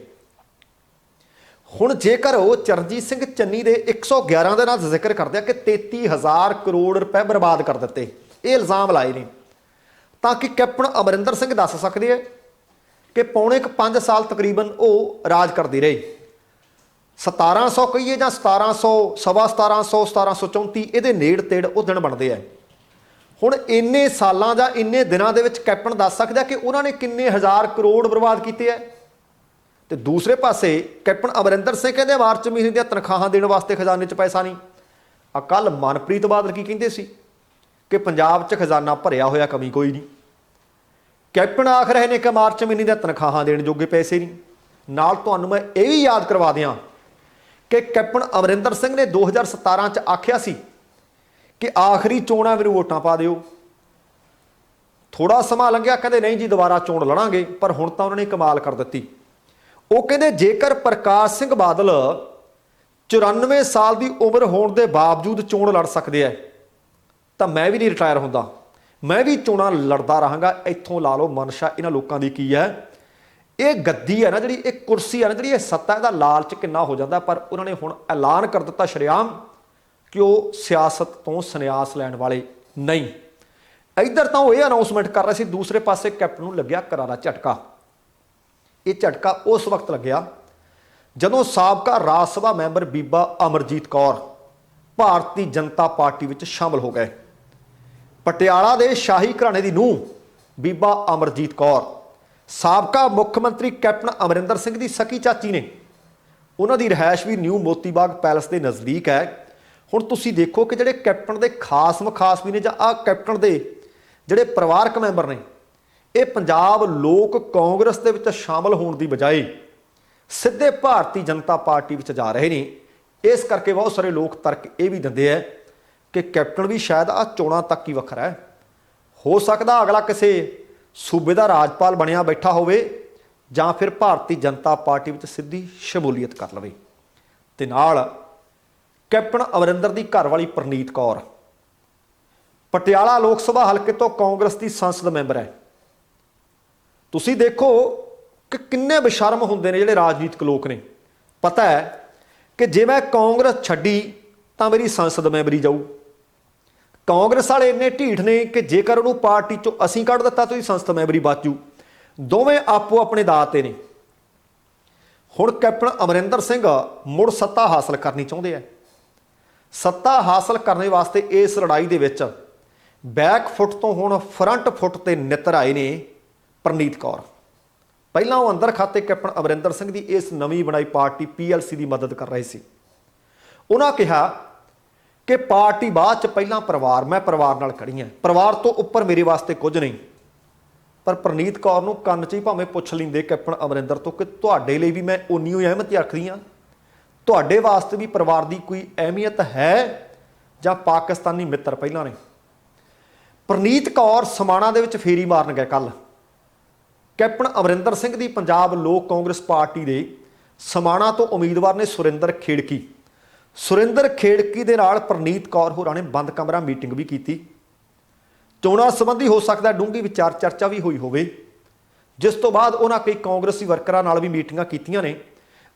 ਹੁਣ ਜੇਕਰ ਉਹ ਚਰਨਜੀਤ ਸਿੰਘ ਚੰਨੀ ਦੇ 111 ਦੇ ਨਾਲ ਜ਼ਿਕਰ ਕਰਦੇ ਆ ਕਿ 33,000 ਕਰੋੜ ਰੁਪਏ ਬਰਬਾਦ ਕਰ ਦਿੱਤੇ, ਇਹ ਇਲਜ਼ਾਮ ਲਾਏ ਨੇ, ਤਾਂ ਕਿ ਕੈਪਟਨ ਅਮਰਿੰਦਰ ਸਿੰਘ ਦੱਸ ਸਕਦੇ ਹੈ ਕਿ ਪੌਣੇ 5 ਸਾਲ ਤਕਰੀਬਨ ਉਹ ਰਾਜ ਕਰਦੇ ਰਹੇ। 1700 ਕਹੀਏ ਜਾਂ 1700, ਸਵਾ 1700, 1734, ਇਹਦੇ ਨੇੜ ਤੇੜ ਉਹ ਦਿਨ ਬਣਦੇ ਆ। ਹੁਣ ਇੰਨੇ ਸਾਲਾਂ ਜਾਂ ਇੰਨੇ ਦਿਨਾਂ ਦੇ ਵਿੱਚ ਕੈਪਟਨ ਦੱਸ ਸਕਦਾ ਕਿ ਉਹਨਾਂ ਨੇ ਕਿੰਨੇ ਹਜ਼ਾਰ ਕਰੋੜ ਬਰਬਾਦ ਕੀਤੇ ਹੈ। ਤੇ ਦੂਸਰੇ ਪਾਸੇ ਕੈਪਟਨ ਅਮਰਿੰਦਰ ਸਿੰਘ ਕਹਿੰਦੇ ਮਾਰਚ ਮਹੀਨੇ ਦੀਆਂ ਤਨਖਾਹਾਂ ਦੇਣ ਵਾਸਤੇ ਖਜ਼ਾਨੇ 'ਚ ਪੈਸਾ ਨਹੀਂ। ਆ ਕੱਲ ਮਨਪ੍ਰੀਤ ਬਾਦਲ ਕੀ ਕਹਿੰਦੇ ਸੀ ਕਿ ਪੰਜਾਬ 'ਚ ਖਜ਼ਾਨਾ ਭਰਿਆ ਹੋਇਆ, ਕਮੀ ਕੋਈ ਨਹੀਂ। ਕੈਪਟਨ ਆਖ ਰਹੇ ਨੇ ਕਿ ਮਾਰਚ ਮਹੀਨੇ ਦੀਆਂ ਤਨਖਾਹਾਂ ਦੇਣ ਜੋਗੇ ਪੈਸੇ ਨਹੀਂ। ਨਾਲ ਤੁਹਾਨੂੰ ਮੈਂ ਇਹ ਵੀ ਯਾਦ ਕਰਵਾ ਦਿਆਂ ਕਿ ਕੈਪਟਨ ਅਮਰਿੰਦਰ ਸਿੰਘ ਨੇ 2017 'ਚ ਆਖਿਆ ਸੀ ਕਿ ਆਖਰੀ ਚੋਣਾਂ ਮੈਨੂੰ ਵੋਟਾਂ ਪਾ ਦਿਓ। ਥੋੜਾ ਸਮਾਂ ਲੰਘਿਆ, ਕਹਿੰਦੇ ਨਹੀਂ ਜੀ ਦੁਬਾਰਾ ਚੋਣ ਲੜਾਂਗੇ। ਪਰ ਹੁਣ ਤਾਂ ਉਹਨਾਂ ਨੇ ਕਮਾਲ ਕਰ ਦਿੱਤੀ। ਉਹ ਕਹਿੰਦੇ ਜੇਕਰ ਪ੍ਰਕਾਸ਼ ਸਿੰਘ ਬਾਦਲ 94 ਸਾਲ ਦੀ ਉਮਰ ਹੋਣ ਦੇ ਬਾਵਜੂਦ ਚੋਣ ਲੜ ਸਕਦੇ ਆ ਤਾਂ ਮੈਂ ਵੀ ਨਹੀਂ ਰਿਟਾਇਰ ਹੁੰਦਾ, ਮੈਂ ਵੀ ਚੋਣਾਂ ਲੜਦਾ ਰਹਾਂਗਾ। ਇੱਥੋਂ ਲਾ ਲਓ ਮਨਸ਼ਾ ਇਹਨਾਂ ਲੋਕਾਂ ਦੀ ਕੀ ਹੈ। ਇਹ ਗੱਦੀ ਹੈ ਨਾ ਜਿਹੜੀ, ਇਹ ਕੁਰਸੀ ਹੈ ਨਾ ਜਿਹੜੀ, ਇਹ ਸੱਤਾ, ਇਹਦਾ ਲਾਲਚ ਕਿੰਨਾ ਹੋ ਜਾਂਦਾ। ਪਰ ਉਹਨਾਂ ਨੇ ਹੁਣ ਐਲਾਨ ਕਰ ਦਿੱਤਾ ਸ਼ਰੇਆਮ ਕਿ ਉਹ ਸਿਆਸਤ ਤੋਂ ਸੰਨਿਆਸ ਲੈਣ ਵਾਲੇ ਨਹੀਂ। ਇੱਧਰ ਤਾਂ ਉਹ ਇਹ ਅਨਾਉਂਸਮੈਂਟ ਕਰ ਰਹੇ ਸੀ, ਦੂਸਰੇ ਪਾਸੇ ਕੈਪਟਨ ਨੂੰ ਲੱਗਿਆ ਕਰਾਰਾ ਝਟਕਾ। ਇਹ ਝਟਕਾ ਉਸ ਵਕਤ ਲੱਗਿਆ ਜਦੋਂ ਸਾਬਕਾ ਰਾਜ ਸਭਾ ਮੈਂਬਰ ਬੀਬਾ ਅਮਰਜੀਤ ਕੌਰ ਭਾਰਤੀ ਜਨਤਾ ਪਾਰਟੀ ਵਿੱਚ ਸ਼ਾਮਲ ਹੋ ਗਏ। ਪਟਿਆਲਾ ਦੇ ਸ਼ਾਹੀ ਘਰਾਣੇ ਦੀ ਨੂੰਹ ਬੀਬਾ ਅਮਰਜੀਤ ਕੌਰ ਸਾਬਕਾ ਮੁੱਖ ਮੰਤਰੀ ਕੈਪਟਨ ਅਮਰਿੰਦਰ ਸਿੰਘ ਦੀ ਸਕੀ ਚਾਚੀ ਨੇ। ਉਹਨਾਂ ਦੀ ਰਿਹਾਇਸ਼ ਵੀ ਨਿਊ ਮੋਤੀ ਬਾਗ ਪੈਲਸ ਦੇ ਨਜ਼ਦੀਕ ਹੈ। ਹੁਣ ਤੁਸੀਂ ਦੇਖੋ ਕਿ ਜਿਹੜੇ ਕੈਪਟਨ ਦੇ ਖਾਸ ਮਖਾਸ ਵੀ ਨੇ ਜਾਂ ਆਹ ਕੈਪਟਨ ਦੇ ਜਿਹੜੇ ਪਰਿਵਾਰਕ ਮੈਂਬਰ ਨੇ, ਇਹ ਪੰਜਾਬ ਲੋਕ ਕਾਂਗਰਸ ਦੇ ਵਿੱਚ ਸ਼ਾਮਲ ਹੋਣ ਦੀ ਬਜਾਏ ਸਿੱਧੇ ਭਾਰਤੀ ਜਨਤਾ ਪਾਰਟੀ ਵਿੱਚ ਜਾ ਰਹੇ ਨੇ। ਇਸ ਕਰਕੇ ਬਹੁਤ ਸਾਰੇ ਲੋਕ ਤਰਕ ਇਹ ਵੀ ਦਿੰਦੇ ਹੈ ਕਿ ਕੈਪਟਨ ਵੀ ਸ਼ਾਇਦ ਆਹ ਚੋਣਾਂ ਤੱਕ ਹੀ ਵੱਖਰਾ ਹੈ। ਹੋ ਸਕਦਾ ਅਗਲਾ ਕਿਸੇ ਸੂਬੇ ਦਾ ਰਾਜਪਾਲ ਬਣਿਆ ਬੈਠਾ ਹੋਵੇ ਜਾਂ ਫਿਰ ਭਾਰਤੀ ਜਨਤਾ ਪਾਰਟੀ ਵਿੱਚ ਸਿੱਧੀ ਸ਼ਮੂਲੀਅਤ ਕਰ ਲਵੇ। ਤੇ ਨਾਲ ਕੈਪਟਨ ਅਮਰਿੰਦਰ ਦੀ ਘਰਵਾਲੀ ਪ੍ਰਨੀਤ ਕੌਰ ਪਟਿਆਲਾ ਲੋਕ ਸਭਾ ਹਲਕੇ ਤੋਂ ਕਾਂਗਰਸ ਦੀ ਸੰਸਦ ਮੈਂਬਰ ਹੈ। ਤੁਸੀਂ ਦੇਖੋ ਕਿ ਕਿੰਨੇ ਬੇਸ਼ਰਮ ਹੁੰਦੇ ਨੇ ਜਿਹੜੇ ਰਾਜਨੀਤਿਕ ਲੋਕ ਨੇ। ਪਤਾ ਹੈ ਕਿ ਜੇ ਮੈਂ ਕਾਂਗਰਸ ਛੱਡੀ ਤਾਂ ਮੇਰੀ ਸੰਸਦ ਮੈਂਬਰੀ ਜਾਊ। ਕਾਂਗਰਸ ਵਾਲੇ ਇੰਨੇ ਢੀਠ ਨੇ ਕਿ ਜੇਕਰ ਉਹਨੂੰ ਪਾਰਟੀ ਚੋਂ ਅਸੀਂ ਕੱਢ ਦਿੱਤਾ ਤਾਂ ਉਹਦੀ ਸੰਸਦ ਮੈਂਬਰੀ ਬਾਜੂ। ਦੋਵੇਂ ਆਪੋ ਆਪਣੇ ਦਾਅ ਤੇ ਨੇ। ਹੁਣ ਕੈਪਟਨ ਅਮਰਿੰਦਰ ਸਿੰਘ ਮੁੜ ਸੱਤਾ ਹਾਸਲ ਕਰਨੀ ਚਾਹੁੰਦੇ ਆ। ਸੱਤਾ ਹਾਸਲ ਕਰਨ ਵਾਸਤੇ ਇਸ ਲੜਾਈ ਦੇ ਵਿੱਚ ਬੈਕ ਫੁੱਟ ਤੋਂ ਹੁਣ ਫਰੰਟ ਫੁੱਟ ਤੇ ਨਿੱਤਰ ਆਏ ਨੇ ਪ੍ਰਨੀਤ ਕੌਰ। ਪਹਿਲਾਂ ਉਹ ਅੰਦਰ ਖਾਤੇ ਕੈਪਟਨ ਅਮਰਿੰਦਰ ਸਿੰਘ ਦੀ ਇਸ ਨਵੀਂ ਬਣਾਈ ਪਾਰਟੀ PLC ਦੀ ਮਦਦ ਕਰ ਰਹੇ ਸੀ। ਉਹਨਾਂ ਕਿਹਾ ਕਿ ਪਾਰਟੀ ਬਾਅਦ ਚ, ਪਹਿਲਾਂ ਪਰਿਵਾਰ, ਮੈਂ ਪਰਿਵਾਰ ਨਾਲ ਖੜੀ ਹਾਂ, ਪਰਿਵਾਰ ਤੋਂ ਉੱਪਰ ਮੇਰੇ ਵਾਸਤੇ ਕੁਝ ਨਹੀਂ। ਪਰ ਪ੍ਰਨੀਤ ਕੌਰ ਨੂੰ ਕੰਨ 'ਚ ਹੀ ਭਾਵੇਂ ਪੁੱਛ ਲੈਂਦੇ ਕੈਪਟਨ ਅਮਰਿੰਦਰ ਤੋਂ ਕਿ ਤੁਹਾਡੇ ਲਈ ਵੀ ਮੈਂ ਉਨੀ ਹੀ ਅਹਿਮੀਅਤ ਰੱਖਦੀ ਹਾਂ, ਤੁਹਾਡੇ ਵਾਸਤੇ ਵੀ ਪਰਿਵਾਰ ਦੀ ਕੋਈ ਅਹਿਮੀਅਤ ਹੈ ਜਾਂ ਪਾਕਿਸਤਾਨੀ ਮਿੱਤਰ ਪਹਿਲਾਂ ਨੇ। ਪ੍ਰਨੀਤ ਕੌਰ ਸਮਾਣਾ ਦੇ ਵਿੱਚ ਫੇਰੀ ਮਾਰਨ ਗਏ ਕੱਲ। ਕੈਪਟਨ ਅਮਰਿੰਦਰ ਸਿੰਘ ਦੀ ਪੰਜਾਬ ਲੋਕ ਕਾਂਗਰਸ ਪਾਰਟੀ ਦੇ ਸਮਾਣਾ ਤੋਂ ਉਮੀਦਵਾਰ ਨੇ ਸੁਰਿੰਦਰ ਖੇੜਕੀ। ਸੁਰਿੰਦਰ ਖੇੜਕੀ ਦੇ ਨਾਲ ਪ੍ਰਨੀਤ ਕੌਰ ਹੋਰਾਂ ਨੇ ਬੰਦ ਕਮਰਾ ਮੀਟਿੰਗ ਵੀ ਕੀਤੀ। ਚੋਣਾਂ ਸੰਬੰਧੀ ਹੋ ਸਕਦਾ ਡੂੰਘੀ ਵਿਚਾਰ ਚਰਚਾ ਵੀ ਹੋਈ ਹੋਵੇ, ਜਿਸ ਤੋਂ ਬਾਅਦ ਉਹਨਾਂ ਕਈ ਕਾਂਗਰਸੀ ਵਰਕਰਾਂ ਨਾਲ ਵੀ ਮੀਟਿੰਗਾਂ ਕੀਤੀਆਂ ਨੇ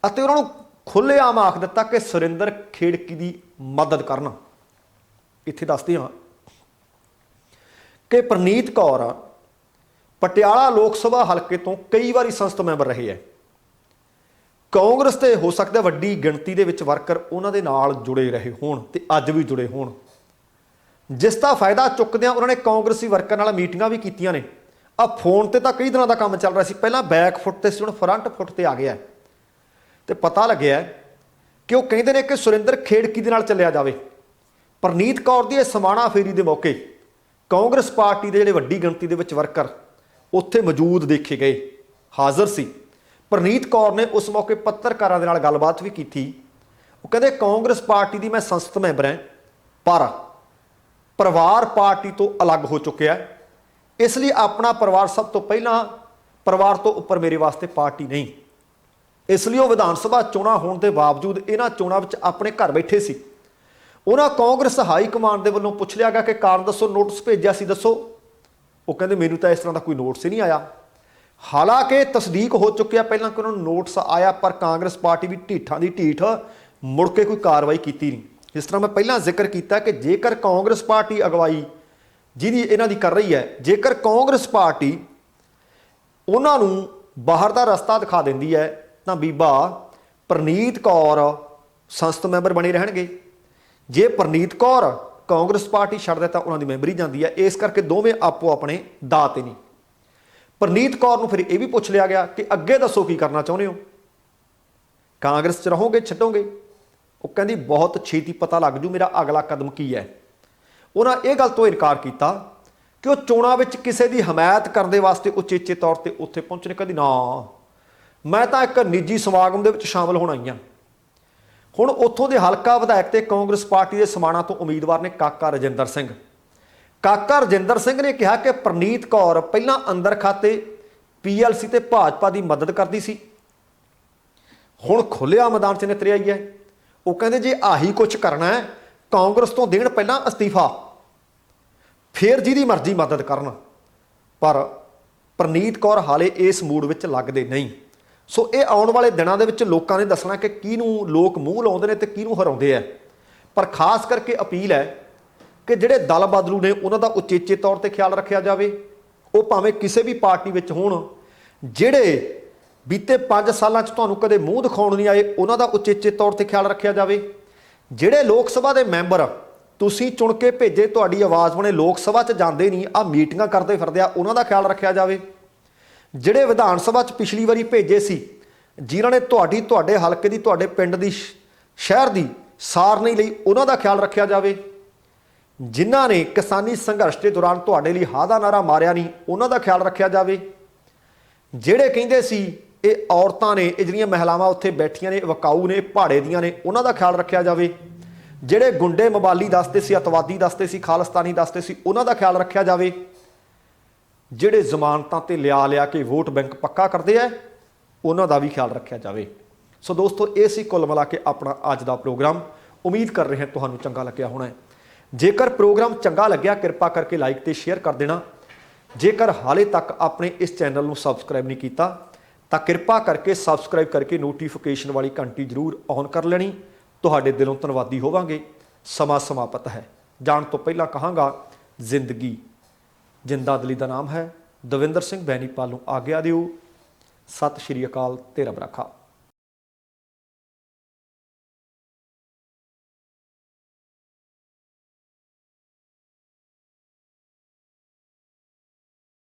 ਅਤੇ ਉਹਨਾਂ ਨੂੰ ਖੁੱਲ੍ਹੇਆਮ ਆਖ ਦਿੱਤਾ ਕਿ ਸੁਰਿੰਦਰ ਖੇੜਕੀ ਦੀ ਮਦਦ ਕਰਨ। ਇੱਥੇ ਦੱਸਦੇ ਹਾਂ ਕਿ ਪ੍ਰਨੀਤ ਕੌਰ ਪਟਿਆਲਾ ਲੋਕ ਸਭਾ ਹਲਕੇ ਤੋਂ ਕਈ ਵਾਰੀ ਸੰਸਦ ਮੈਂਬਰ ਰਹੇ ਹੈ। ਕਾਂਗਰਸ ਤੇ ਹੋ ਸਕਦਾ ਵੱਡੀ ਗਿਣਤੀ ਦੇ ਵਿੱਚ ਵਰਕਰ ਉਹਨਾਂ ਦੇ ਨਾਲ ਜੁੜੇ ਰਹੇ ਹੋਣ ਤੇ ਅੱਜ ਵੀ ਜੁੜੇ ਹੋਣ, ਜਿਸ ਦਾ ਫਾਇਦਾ ਚੁੱਕਦਿਆਂ ਉਹਨਾਂ ਨੇ ਕਾਂਗਰਸੀ ਵਰਕਰ ਨਾਲ ਮੀਟਿੰਗਾਂ ਵੀ ਕੀਤੀਆਂ ਨੇ। ਆ ਫੋਨ ਤੇ ਤਾਂ ਕਈ ਦਿਨਾਂ ਦਾ ਕੰਮ ਚੱਲ ਰਿਹਾ ਸੀ, ਪਹਿਲਾਂ ਬੈਕ ਫੁੱਟ ਤੇ ਸੀ, ਹੁਣ ਫਰੰਟ ਫੁੱਟ ਤੇ ਆ ਗਿਆ ਤੇ ਪਤਾ ਲੱਗਿਆ ਕਿ ਉਹ ਕਹਿੰਦੇ ਨੇ ਕਿ ਸੁਰਿੰਦਰ ਖੇੜਕੀ ਦੇ ਨਾਲ ਚੱਲਿਆ ਜਾਵੇ। ਪ੍ਰਨੀਤ ਕੌਰ ਦੀ ਇਹ ਸਮਾਣਾ ਫੇਰੀ ਦੇ ਮੌਕੇ ਕਾਂਗਰਸ ਪਾਰਟੀ ਦੇ ਜਿਹੜੇ ਵੱਡੀ ਗਿਣਤੀ ਦੇ ਵਿੱਚ ਵਰਕਰ ਉੱਥੇ ਮੌਜੂਦ ਦੇਖੇ ਗਏ, ਹਾਜ਼ਰ ਸੀ। ਪ੍ਰਨੀਤ ਕੌਰ ਨੇ ਉਸ ਮੌਕੇ ਪੱਤਰਕਾਰਾਂ ਦੇ ਨਾਲ ਗੱਲਬਾਤ ਵੀ ਕੀਤੀ। ਉਹ ਕਹਿੰਦੇ ਕਾਂਗਰਸ ਪਾਰਟੀ ਦੀ ਮੈਂ ਸੰਸਦ ਮੈਂਬਰ ਹਾਂ, ਪਰ ਪਰਿਵਾਰ ਪਾਰਟੀ ਤੋਂ ਅਲੱਗ ਹੋ ਚੁੱਕਿਆ, ਇਸ ਲਈ ਆਪਣਾ ਪਰਿਵਾਰ ਸਭ ਤੋਂ ਪਹਿਲਾਂ, ਪਰਿਵਾਰ ਤੋਂ ਉੱਪਰ ਮੇਰੇ ਵਾਸਤੇ ਪਾਰਟੀ ਨਹੀਂ। ਇਸ ਲਈ ਉਹ ਵਿਧਾਨ ਸਭਾ ਚੋਣਾਂ ਹੋਣ ਦੇ ਬਾਵਜੂਦ ਇਹਨਾਂ ਚੋਣਾਂ ਵਿੱਚ ਆਪਣੇ ਘਰ ਬੈਠੇ ਸੀ। ਉਹਨਾਂ ਕਾਂਗਰਸ ਹਾਈ ਕਮਾਂਡ ਦੇ ਵੱਲੋਂ ਪੁੱਛ ਲਿਆ ਗਿਆ ਕਿ ਕਾਰਨ ਦੱਸੋ, ਨੋਟਿਸ ਭੇਜਿਆ ਸੀ ਦੱਸੋ। ਉਹ ਕਹਿੰਦੇ ਮੈਨੂੰ ਤਾਂ ਇਸ ਤਰ੍ਹਾਂ ਦਾ ਕੋਈ ਨੋਟਿਸ ਹੀ ਨਹੀਂ ਆਇਆ। ਹਾਲਾਂਕਿ ਤਸਦੀਕ ਹੋ ਚੁੱਕਿਆ ਪਹਿਲਾਂ ਕਿ ਉਹਨਾਂ ਨੂੰ ਨੋਟਿਸ ਆਇਆ, ਪਰ ਕਾਂਗਰਸ ਪਾਰਟੀ ਵੀ ਢੀਠਾਂ ਦੀ ਢੀਠ ਮੁੜ ਕੇ ਕੋਈ ਕਾਰਵਾਈ ਕੀਤੀ ਨਹੀਂ। ਜਿਸ ਤਰ੍ਹਾਂ ਮੈਂ ਪਹਿਲਾਂ ਜ਼ਿਕਰ ਕੀਤਾ ਕਿ ਜੇਕਰ ਕਾਂਗਰਸ ਪਾਰਟੀ ਅਗਵਾਈ ਜਿਹਦੀ ਇਹਨਾਂ ਦੀ ਕਰ ਰਹੀ ਹੈ, ਜੇਕਰ ਕਾਂਗਰਸ ਪਾਰਟੀ ਉਹਨਾਂ ਨੂੰ ਬਾਹਰ ਦਾ ਰਸਤਾ ਦਿਖਾ ਦਿੰਦੀ ਹੈ ਤਾਂ ਬੀਬਾ ਪ੍ਰਨੀਤ ਕੌਰ ਸੰਸਦ ਮੈਂਬਰ ਬਣੇ ਰਹਿਣਗੇ। ਜੇ ਪ੍ਰਨੀਤ ਕੌਰ ਕਾਂਗਰਸ ਪਾਰਟੀ ਛੱਡਦੇ ਤਾਂ ਉਹਨਾਂ ਦੀ ਮੈਂਬਰੀ ਜਾਂਦੀ ਹੈ। ਇਸ ਕਰਕੇ ਦੋਵੇਂ ਆਪੋ ਆਪਣੇ ਦਾਅ ਤੇ ਨਹੀਂ। ਪ੍ਰਨੀਤ ਕੌਰ ਨੂੰ ਫਿਰ ਇਹ ਵੀ ਪੁੱਛ ਲਿਆ ਗਿਆ ਕਿ ਅੱਗੇ ਦੱਸੋ ਕੀ ਕਰਨਾ ਚਾਹੁੰਦੇ ਹੋ। ਕਾਂਗਰਸ 'ਚ ਰਹੋਗੇ ਛੱਡੋਗੇ? ਉਹ ਕਹਿੰਦੀ ਬਹੁਤ ਛੇਤੀ ਪਤਾ ਲੱਗ ਜੂ ਮੇਰਾ ਅਗਲਾ ਕਦਮ ਕੀ ਹੈ। ਉਹਨਾਂ ਇਹ ਗੱਲ ਤੋਂ ਇਨਕਾਰ ਕੀਤਾ ਕਿ ਉਹ ਚੋਣਾਂ ਵਿੱਚ ਕਿਸੇ ਦੀ ਹਮਾਇਤ ਕਰਨ ਦੇ ਵਾਸਤੇ ਉਚੇਚੇ ਤੌਰ ਤੇ ਉੱਥੇ ਪਹੁੰਚਣੇ। ਕਹਿੰਦੀ ਨਾ, ਮੈਂ ਤਾਂ ਇੱਕ ਨਿੱਜੀ ਸਮਾਗਮ ਦੇ ਵਿੱਚ ਸ਼ਾਮਲ ਹੋਣਾ ਹੀ ਹਾਂ। ਹੁਣ ਉੱਥੋਂ ਦੇ ਹਲਕਾ ਵਿਧਾਇਕ ਤੇ ਕਾਂਗਰਸ ਪਾਰਟੀ ਦੇ ਸਮਾਣਾ ਤੋਂ ਉਮੀਦਵਾਰ ਨੇ ਕਾਕਾ ਰਜਿੰਦਰ ਸਿੰਘ। ਕਾਕਾ ਰਜਿੰਦਰ ਸਿੰਘ ਨੇ ਕਿਹਾ ਕਿ ਪ੍ਰਨੀਤ ਕੌਰ ਪਹਿਲਾਂ ਅੰਦਰ ਖਾਤੇ ਪੀਐਲਸੀ ਤੇ ਭਾਜਪਾ ਦੀ ਮਦਦ ਕਰਦੀ ਸੀ, ਹੁਣ ਖੁੱਲਿਆ ਮੈਦਾਨ 'ਚ ਨਿਤਰ ਆਈ ਹੈ। ਉਹ ਕਹਿੰਦੇ ਜੇ ਆਹੀ ਕੁਛ ਕਰਨਾ ਹੈ, ਕਾਂਗਰਸ ਤੋਂ ਦੇਣ ਪਹਿਲਾਂ ਅਸਤੀਫਾ, ਫਿਰ ਜਿਹਦੀ ਮਰਜ਼ੀ ਮਦਦ ਕਰਨ। ਪਰ ਪ੍ਰਨੀਤ ਕੌਰ ਹਾਲੇ ਇਸ ਮੂਡ ਵਿੱਚ ਲੱਗਦੇ ਨਹੀਂ। ਸੋ ਇਹ ਆਉਣ ਵਾਲੇ ਦਿਨਾਂ ਦੇ ਵਿੱਚ ਲੋਕਾਂ ਨੇ ਦੱਸਣਾ ਕਿ ਕਿਹਨੂੰ ਲੋਕ ਮੂੰਹ ਲਾਉਂਦੇ ਨੇ ਤੇ ਕਿਹਨੂੰ ਹਰਾਉਂਦੇ ਆ। ਪਰ ਖਾਸ ਕਰਕੇ ਅਪੀਲ ਹੈ ਕਿ ਜਿਹੜੇ ਦਲ ਬਦਲੂ ਨੇ ਉਹਨਾਂ ਦਾ ਉਚੇਚੇ ਤੌਰ ਤੇ ਖਿਆਲ ਰੱਖਿਆ ਜਾਵੇ। ਉਹ ਭਾਵੇਂ ਕਿਸੇ ਵੀ ਪਾਰਟੀ ਵਿੱਚ ਹੋਣ, ਜਿਹੜੇ ਬੀਤੇ 5 ਸਾਲਾਂ 'ਚ ਤੁਹਾਨੂੰ ਕਦੇ ਮੂੰਹ ਦਿਖਾਉਣ ਨਹੀਂ ਆਏ, ਉਹਨਾਂ ਦਾ ਉਚੇਚੇ ਤੌਰ ਤੇ ਖਿਆਲ ਰੱਖਿਆ ਜਾਵੇ। ਜਿਹੜੇ ਲੋਕ ਸਭਾ ਦੇ ਮੈਂਬਰ ਤੁਸੀਂ ਚੁਣ ਕੇ ਭੇਜੇ, ਤੁਹਾਡੀ ਆਵਾਜ਼ ਬਣੇ, ਲੋਕ ਸਭਾ 'ਚ ਜਾਂਦੇ ਨਹੀਂ, ਆਹ ਮੀਟਿੰਗਾਂ ਕਰਦੇ ਫਿਰਦੇ ਆ, ਉਹਨਾਂ ਦਾ ਖਿਆਲ ਰੱਖਿਆ ਜਾਵੇ। ਜਿਹੜੇ ਵਿਧਾਨ ਸਭਾ 'ਚ ਪਿਛਲੀ ਵਾਰੀ ਭੇਜੇ ਸੀ, ਜਿਨ੍ਹਾਂ ਨੇ ਤੁਹਾਡੇ ਹਲਕੇ ਦੀ, ਤੁਹਾਡੇ ਪਿੰਡ ਦੀ, ਸ਼ਹਿਰ ਦੀ ਸਾਰ ਨਹੀਂ ਲਈ, ਉਹਨਾਂ ਦਾ ਖਿਆਲ ਰੱਖਿਆ ਜਾਵੇ। ਜਿਨ੍ਹਾਂ ਨੇ ਕਿਸਾਨੀ ਸੰਘਰਸ਼ ਦੇ ਦੌਰਾਨ ਤੁਹਾਡੇ ਲਈ ਹਾਂ ਦਾ ਨਾਅਰਾ ਮਾਰਿਆ ਨਹੀਂ, ਉਹਨਾਂ ਦਾ ਖਿਆਲ ਰੱਖਿਆ ਜਾਵੇ। ਜਿਹੜੇ ਕਹਿੰਦੇ ਸੀ ਇਹ ਔਰਤਾਂ ਨੇ, ਇਹ ਜਿਹੜੀਆਂ ਮਹਿਲਾਵਾਂ ਉੱਥੇ ਬੈਠੀਆਂ ਨੇ, ਵਿਕਾਊ ਨੇ, ਪਹਾੜੇ ਦੀਆਂ ਨੇ, ਉਹਨਾਂ ਦਾ ਖਿਆਲ ਰੱਖਿਆ ਜਾਵੇ। ਜਿਹੜੇ ਗੁੰਡੇ ਮਵਾਲੀ ਦੱਸਦੇ ਸੀ, ਅਤਵਾਦੀ ਦੱਸਦੇ ਸੀ, ਖਾਲਿਸਤਾਨੀ ਦੱਸਦੇ ਸੀ, ਉਹਨਾਂ ਦਾ ਖਿਆਲ ਰੱਖਿਆ ਜਾਵੇ। ਜਿਹੜੇ ਜ਼ਮਾਨਤਾਂ ਤੇ ਲਿਆ ਕੇ ਵੋਟ ਬੈਂਕ ਪੱਕਾ ਕਰਦੇ ਆ, ਉਹਨਾਂ ਦਾ ਵੀ ਖਿਆਲ ਰੱਖਿਆ ਜਾਵੇ। ਸੋ ਦੋਸਤੋ, ਇਹ ਸੀ ਕੁੱਲ ਮਿਲਾ ਕੇ ਆਪਣਾ ਅੱਜ ਦਾ ਪ੍ਰੋਗਰਾਮ। ਉਮੀਦ ਕਰ ਰਹੇ ਹਾਂ ਤੁਹਾਨੂੰ ਚੰਗਾ ਲੱਗਿਆ ਹੋਣਾ ਹੈ। ਜੇਕਰ ਪ੍ਰੋਗਰਾਮ ਚੰਗਾ ਲੱਗਿਆ, ਕਿਰਪਾ ਕਰਕੇ ਲਾਈਕ ਤੇ ਸ਼ੇਅਰ ਕਰ ਦੇਣਾ। ਜੇਕਰ ਹਾਲੇ ਤੱਕ ਆਪਣੇ ਇਸ ਚੈਨਲ ਨੂੰ ਸਬਸਕ੍ਰਾਈਬ ਨਹੀਂ ਕੀਤਾ ਤਾਂ ਕਿਰਪਾ ਕਰਕੇ ਸਬਸਕ੍ਰਾਈਬ ਕਰਕੇ ਨੋਟੀਫਿਕੇਸ਼ਨ ਵਾਲੀ ਘੰਟੀ ਜ਼ਰੂਰ ਔਨ ਕਰ ਲੈਣੀ। ਤੁਹਾਡੇ ਦਿਲੋਂ ਧੰਨਵਾਦੀ ਹੋਵਾਂਗੇ। ਸਮਾਂ ਸਮਾਪਤ ਹੈ। ਜਾਣ ਤੋਂ ਪਹਿਲਾਂ ਕਹਾਂਗਾ, ਜ਼ਿੰਦਗੀ ਜਿੰਦਾ ਦਿਲੀ ਦਾ ਨਾਮ ਹੈ। ਦਵਿੰਦਰ ਸਿੰਘ ਬੈਨੀਪਾਲ ਨੂੰ ਆਗਿਆ ਦਿਓ। ਸਤਿ ਸ਼੍ਰੀ ਅਕਾਲ ਤੇ ਰੱਬ ਰਾਖਾ।